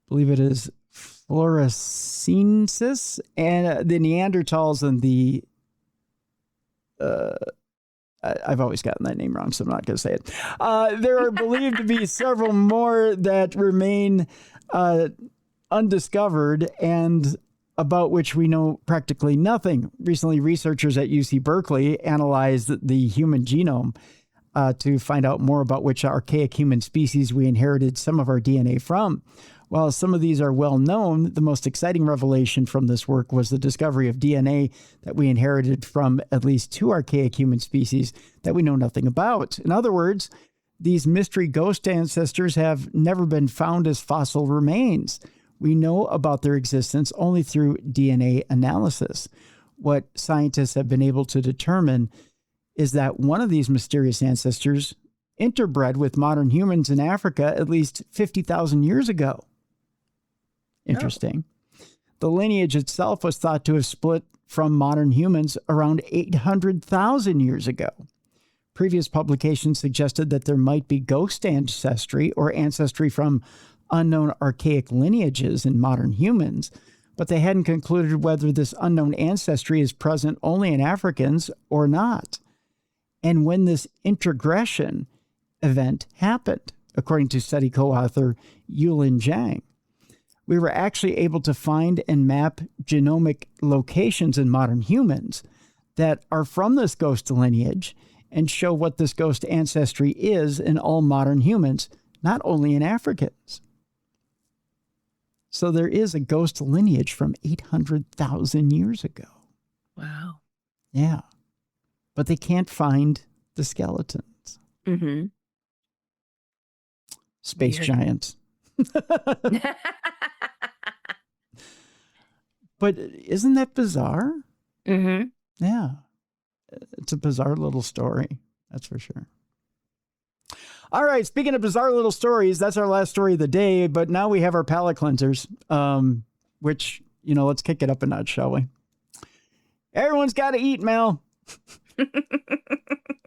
believe it is Floresiensis, and the Neanderthals and the, I've always gotten that name wrong, so I'm not going to say it. There are believed to be several more that remain undiscovered and about which we know practically nothing. Recently, researchers at UC Berkeley analyzed the human genome to find out more about which archaic human species we inherited some of our DNA from. While some of these are well known, the most exciting revelation from this work was the discovery of DNA that we inherited from at least two archaic human species that we know nothing about. In other words, these mystery ghost ancestors have never been found as fossil remains. We know about their existence only through DNA analysis. What scientists have been able to determine is that one of these mysterious ancestors interbred with modern humans in Africa at least 50,000 years ago. Interesting. The lineage itself was thought to have split from modern humans around 800,000 years ago. Previous publications suggested that there might be ghost ancestry or ancestry from unknown archaic lineages in modern humans, but they hadn't concluded whether this unknown ancestry is present only in Africans or not, and when this introgression event happened, according to study co-author Yulin Zhang. We were actually able to find and map genomic locations in modern humans that are from this ghost lineage and show what this ghost ancestry is in all modern humans, not only in Africans. So there is a ghost lineage from 800,000 years ago. Wow. Yeah. But they can't find the skeletons. Mm-hmm. Space Weird. giants. But isn't that bizarre? Mm-hmm. Yeah. It's a bizarre little story. That's for sure. All right. Speaking of bizarre little stories, that's our last story of the day. But now we have our palate cleansers, which, let's kick it up a notch, shall we? Everyone's got to eat, Mel.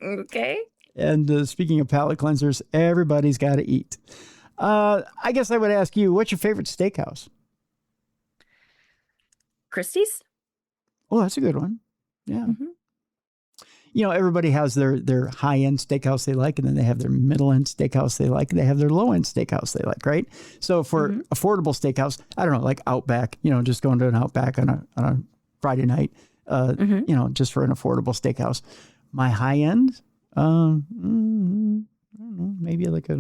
Okay. And speaking of palate cleansers, everybody's got to eat. I guess I would ask you, what's your favorite steakhouse? Christie's? Oh, that's a good one. Yeah. Mm-hmm. Everybody has their high-end steakhouse they like, and then they have their middle-end steakhouse they like, and they have their low-end steakhouse they like, right? So for affordable steakhouse, I don't know, like Outback, just going to an Outback on a Friday night, just for an affordable steakhouse. My high-end, I don't know, maybe like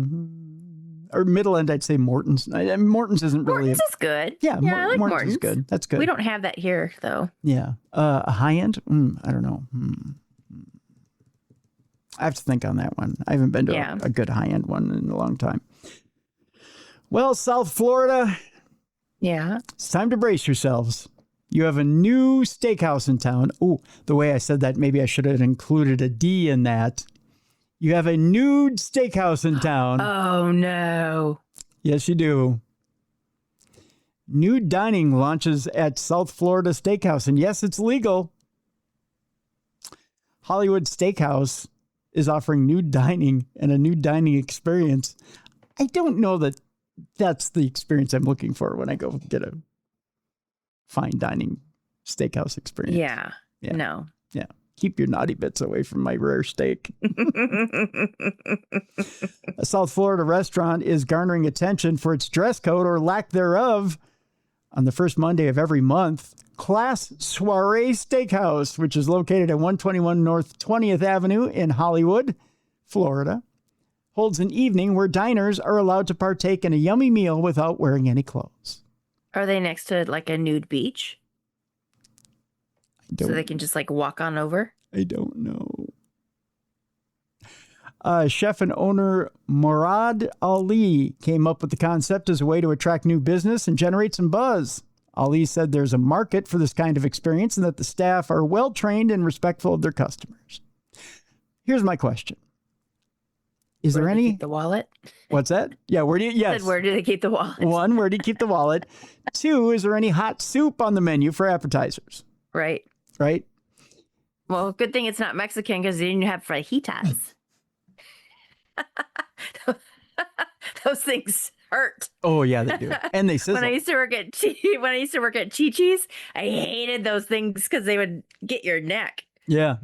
or middle-end, I'd say Morton's. Morton's isn't really... Morton's is good. Yeah, I like Morton's is good. That's good. We don't have that here, though. Yeah. A high-end? I don't know. I have to think on that one. I haven't been to a good high-end one in a long time. Well, South Florida. Yeah. It's time to brace yourselves. You have a new steakhouse in town. Oh, the way I said that, maybe I should have included a D in that. You have a nude steakhouse in town. Oh, no. Yes, you do. Nude dining launches at South Florida Steakhouse. And yes, it's legal. Hollywood Steakhouse is offering nude dining and a nude dining experience. I don't know that that's the experience I'm looking for when I go get a fine dining steakhouse experience. Yeah. No. Yeah. Keep your naughty bits away from my rare steak. A South Florida restaurant is garnering attention for its dress code or lack thereof. On the first Monday of every month, Class Soiree Steakhouse, which is located at 121 North 20th Avenue in Hollywood, Florida, holds an evening where diners are allowed to partake in a yummy meal without wearing any clothes. Are they next to like a nude beach? So they can just like walk on over? I don't know. Chef and owner Murad Ali came up with the concept as a way to attract new business and generate some buzz. Ali said there's a market for this kind of experience and that the staff are well-trained and respectful of their customers. Here's my question. Is there any... Keep the wallet? What's that? Yeah, where do you... Yes. Where do they keep the wallet? 1, where do you keep the wallet? 2, is there any hot soup on the menu for appetizers? Right. Right? Well, good thing it's not Mexican because then you have fajitas. Those things hurt. Oh yeah, they do, and they sizzle. When I used to work at Chi-Chi's, I hated those things because they would get your neck. Yeah,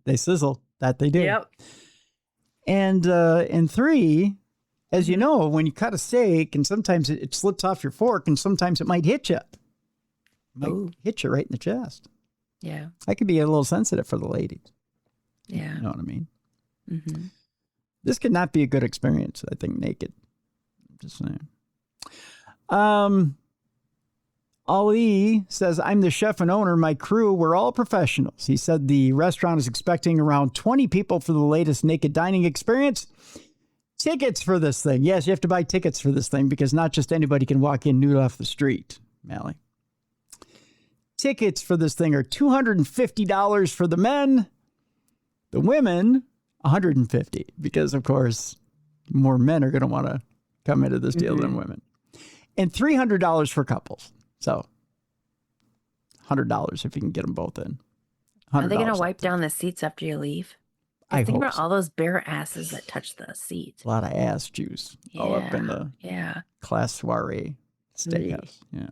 they sizzle. That they do. Yep. And 3, as you know, when you cut a steak, and sometimes it slips off your fork, and sometimes it might hit you. Hit you right in the chest. Yeah. I could be a little sensitive for the ladies. Yeah. You know what I mean? Mm-hmm. This could not be a good experience, I think, naked. I'm just saying. Ali says, I'm the chef and owner. My crew, we're all professionals. He said the restaurant is expecting around 20 people for the latest naked dining experience. Tickets for this thing. Yes, you have to buy tickets for this thing because not just anybody can walk in nude off the street, Mallie. Tickets for this thing are $250 for the men. The women, $150, because, of course, more men are going to want to come into this deal than women. And $300 for couples. So $100 if you can get them both in. Are they going to $100 wipe down the seats after you leave? I think hope about so. all those bare asses that touch the seat. A lot of ass juice all up in the class soiree steakhouse. Yeah.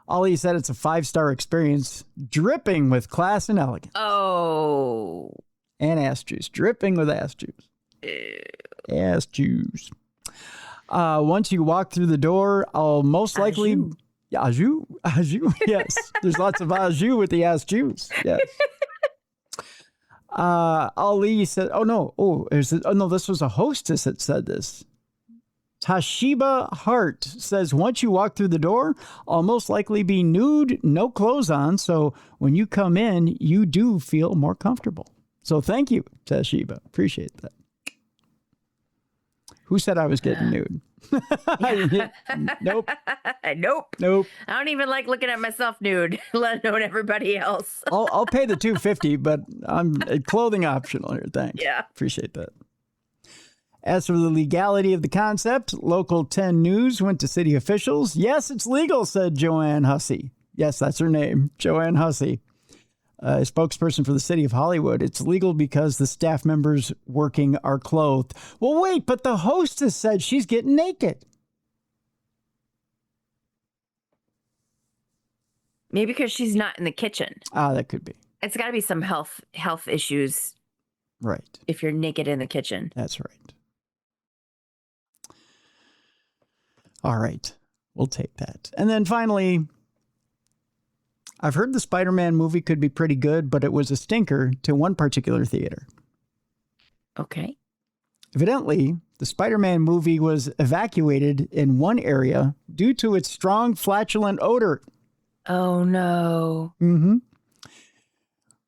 Ollie said it's a 5-star experience, dripping with class and elegance. Oh. And ass juice, dripping with ass juice. Ew. Ass juice. Once you walk through the door, I'll most likely... Au jus. Yes. There's lots of au jus with the ass juice. Yes. Ali said, this was a hostess that said this. Tashiba Hart says, once you walk through the door, I'll most likely be nude, no clothes on. So when you come in, you do feel more comfortable. So thank you, Tashiba. Appreciate that. Who said I was getting nude? Nope. Nope. I don't even like looking at myself nude, let alone everybody else. I'll pay the $250, but I'm clothing optional here. Thanks. Yeah. Appreciate that. As for the legality of the concept, Local 10 News went to city officials. Yes, it's legal, said Joanne Hussey. Yes, that's her name, Joanne Hussey, a spokesperson for the city of Hollywood. It's legal because the staff members working are clothed. Well, wait, but the hostess said she's getting naked. Maybe because she's not in the kitchen. That could be. It's got to be some health issues. Right. If you're naked in the kitchen. That's right. All right. We'll take that. And then finally, I've heard the Spider-Man movie could be pretty good, but it was a stinker to one particular theater. Okay. Evidently, the Spider-Man movie was evacuated in one area due to its strong flatulent odor. Oh, no. Mm-hmm.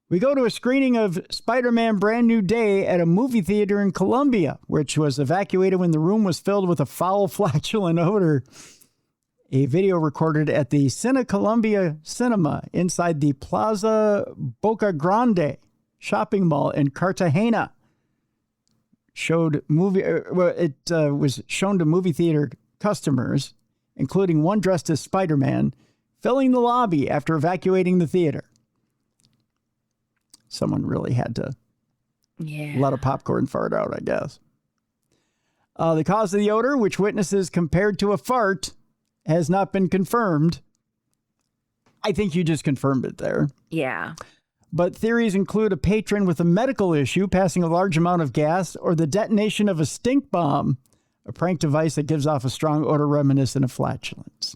We go to a screening of Spider-Man Brand New Day at a movie theater in Columbia, which was evacuated when the room was filled with a foul flatulent odor. A video recorded at the Cine Columbia Cinema inside the Plaza Boca Grande shopping mall in Cartagena was shown to movie theater customers, including one dressed as Spider-Man, filling the lobby after evacuating the theater. Someone really had to let a popcorn fart out, I guess. The cause of the odor, which witnesses compared to a fart, has not been confirmed. I think you just confirmed it there. Yeah. But theories include a patron with a medical issue passing a large amount of gas or the detonation of a stink bomb, a prank device that gives off a strong odor reminiscent of flatulence.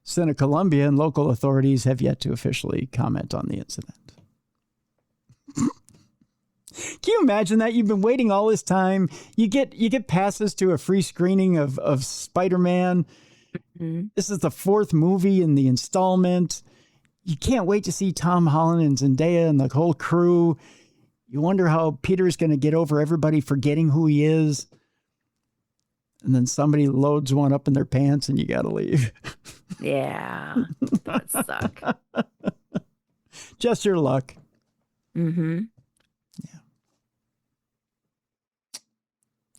Cine Columbia and local authorities have yet to officially comment on the incident. Can you imagine that? You've been waiting all this time. You get passes to a free screening of Spider-Man. Mm-hmm. This is the 4th movie in the installment. You can't wait to see Tom Holland and Zendaya and the whole crew. You wonder how Peter's going to get over everybody forgetting who he is. And then somebody loads one up in their pants and you got to leave. Yeah. That would suck. Just your luck. Mm-hmm. Yeah.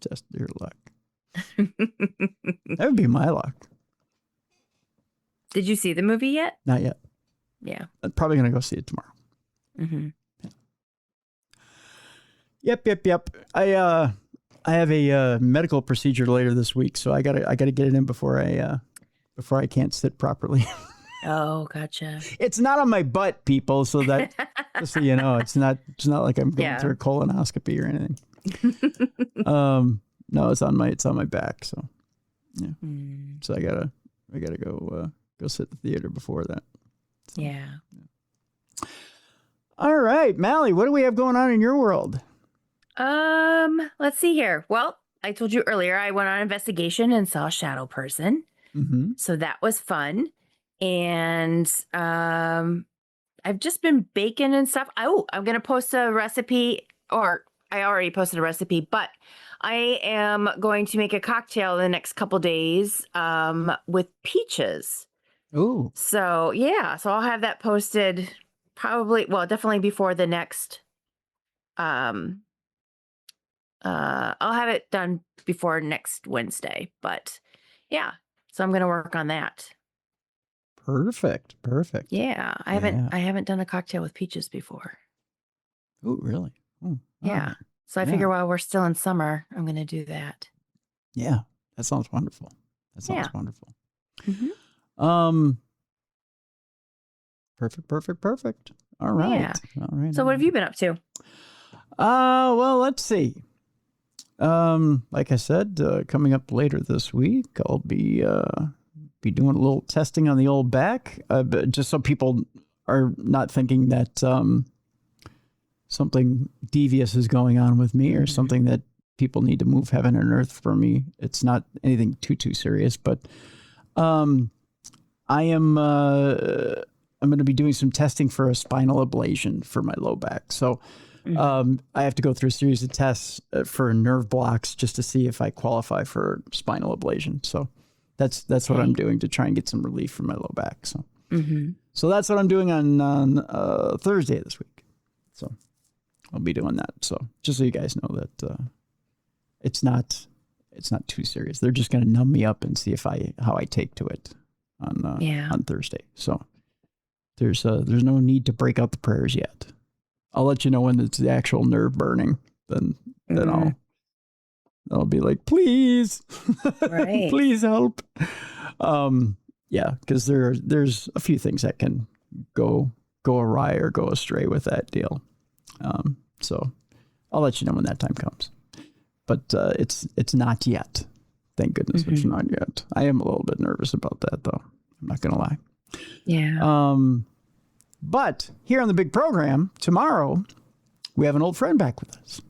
Just your luck. That would be my luck. Did you see the movie yet? Not yet. Yeah. I'm probably going to go see it tomorrow. Mm-hmm. Yeah. Yep. I have a medical procedure later this week, so I gotta get it in before I can't sit properly. Oh, gotcha. It's not on my butt, people, so that just so you know, it's not like I'm going through a colonoscopy or anything. No, it's on my back, so yeah. So I gotta go sit at the theater before that. So, yeah. All right, Mallie, what do we have going on in your world? Let's see here. Well, I told you earlier I went on an investigation and saw a shadow person. Mm-hmm. So that was fun. And I've just been baking and stuff. Oh, I'm going to post a recipe, or I already posted a recipe, but I am going to make a cocktail in the next couple days with peaches. Ooh. So, yeah. So I'll have that posted definitely before the next. I'll have it done before next Wednesday, but yeah. So I'm going to work on that. Perfect. Yeah, I haven't done a cocktail with peaches before. Oh, really? Oh, yeah. right. So I figure while we're still in summer, I'm going to do that. Yeah, that sounds wonderful. Wonderful. Mm-hmm. Perfect. All right. Yeah. All right. So what have you been up to? Well, let's see. Like I said, coming up later this week, I'll be doing a little testing on the old back, just so people are not thinking that something devious is going on with me or something that people need to move heaven and earth for me. It's not anything too serious, but I'm going to be doing some testing for a spinal ablation for my low back. So I have to go through a series of tests for nerve blocks just to see if I qualify for spinal ablation. So that's what I'm doing to try and get some relief from my low back. So so that's what I'm doing on Thursday this week. So I'll be doing that. So just so you guys know that it's not too serious. They're just going to numb me up and see how I take to it on Thursday. So there's no need to break out the prayers yet. I'll let you know when it's the actual nerve burning. Then I'll be like, please, please help. Because there's a few things that can go awry or go astray with that deal. So I'll let you know when that time comes. But it's not yet. Thank goodness it's not yet. I am a little bit nervous about that, though. I'm not going to lie. Yeah. But here on the big program, tomorrow, we have an old friend back with us.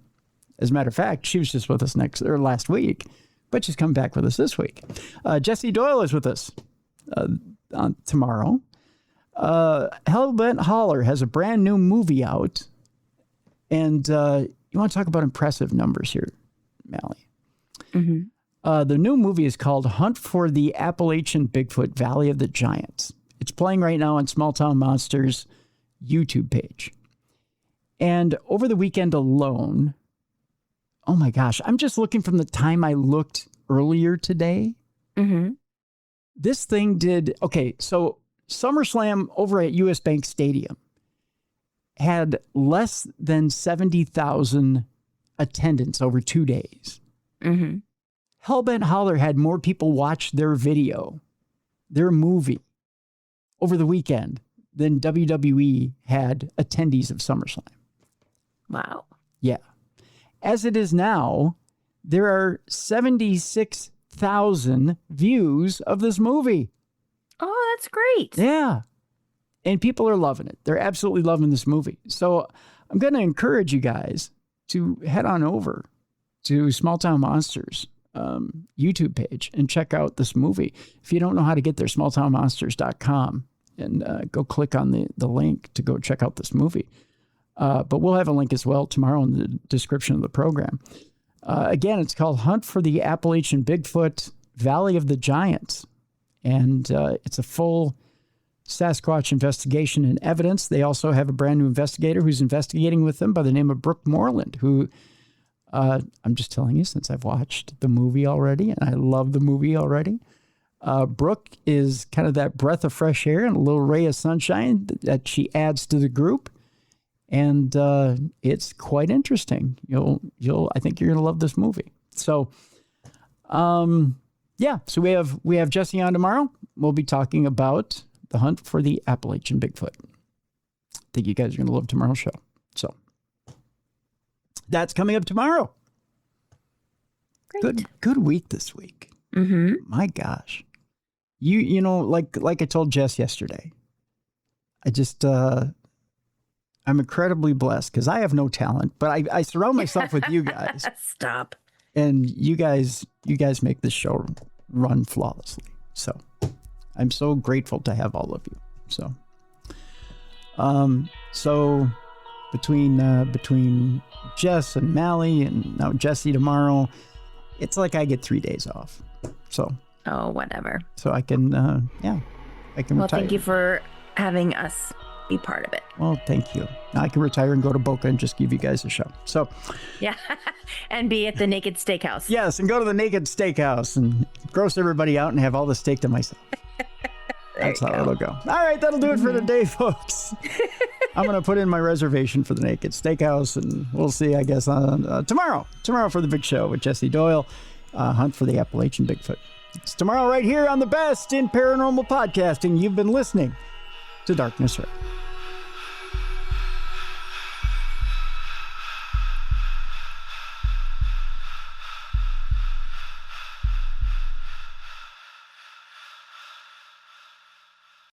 As a matter of fact, she was just with us last week, but she's coming back with us this week. Jessie Doyle is with us on tomorrow. Hellbent Holler has a brand new movie out. And you want to talk about impressive numbers here, Mallie. The new movie is called Hunt for the Appalachian Bigfoot, Valley of the Giants. It's playing right now on Small Town Monsters' YouTube page. And over the weekend alone, oh my gosh, I'm just looking from the time I looked earlier today. This thing did, so SummerSlam over at US Bank Stadium had less than 70,000 attendance over 2 days. Hellbent Holler had more people watch their video, their movie, over the weekend than WWE had attendees of SummerSlam. Wow. Yeah. As it is now, there are 76,000 views of this movie. Oh, that's great. Yeah. And people are loving it. They're absolutely loving this movie. So I'm going to encourage you guys to head on over to Small Town Monsters YouTube page and check out this movie. If you don't know how to get there, smalltownmonsters.com and go click on the link to go check out this movie. But we'll have a link as well tomorrow in the description of the program. Again, it's called Hunt for the Appalachian Bigfoot, Valley of the Giants. And it's a full Sasquatch investigation and evidence. They also have a brand new investigator who's investigating with them by the name of Brooke Moreland, who I'm just telling you, since I've watched the movie already, and I love the movie already, Brooke is kind of that breath of fresh air and a little ray of sunshine that she adds to the group. And it's quite interesting. I think you're going to love this movie. So, so we have Jessie on tomorrow. We'll be talking about the hunt for the Appalachian Bigfoot. I think you guys are going to love tomorrow's show. So that's coming up tomorrow. Great. Good week this week. My gosh. You know, like I told Jess yesterday, I just, I'm incredibly blessed because I have no talent, but I surround myself with you guys. Stop. And you guys make this show run flawlessly. So I'm so grateful to have all of you. So between Jess and Mallie and now Jessie tomorrow, it's like I get 3 days off. So Whatever. So I can I can Well, retire. thank you for having us be part of it. Well, thank you. Now I can retire and go to Boca and just give you guys a show. So Yeah. And be at the Naked Steakhouse. yes, and go to the Naked Steakhouse and gross everybody out and have all the steak to myself. That's how it'll go. All right, that'll do it for today, folks. I'm going to put in my reservation for the Naked Steakhouse, and we'll see, I guess, tomorrow for the big show with Jesse Doyle, Hunt for the Appalachian Bigfoot. It's tomorrow right here on the best in paranormal podcasting. You've been listening to Darkness Ray.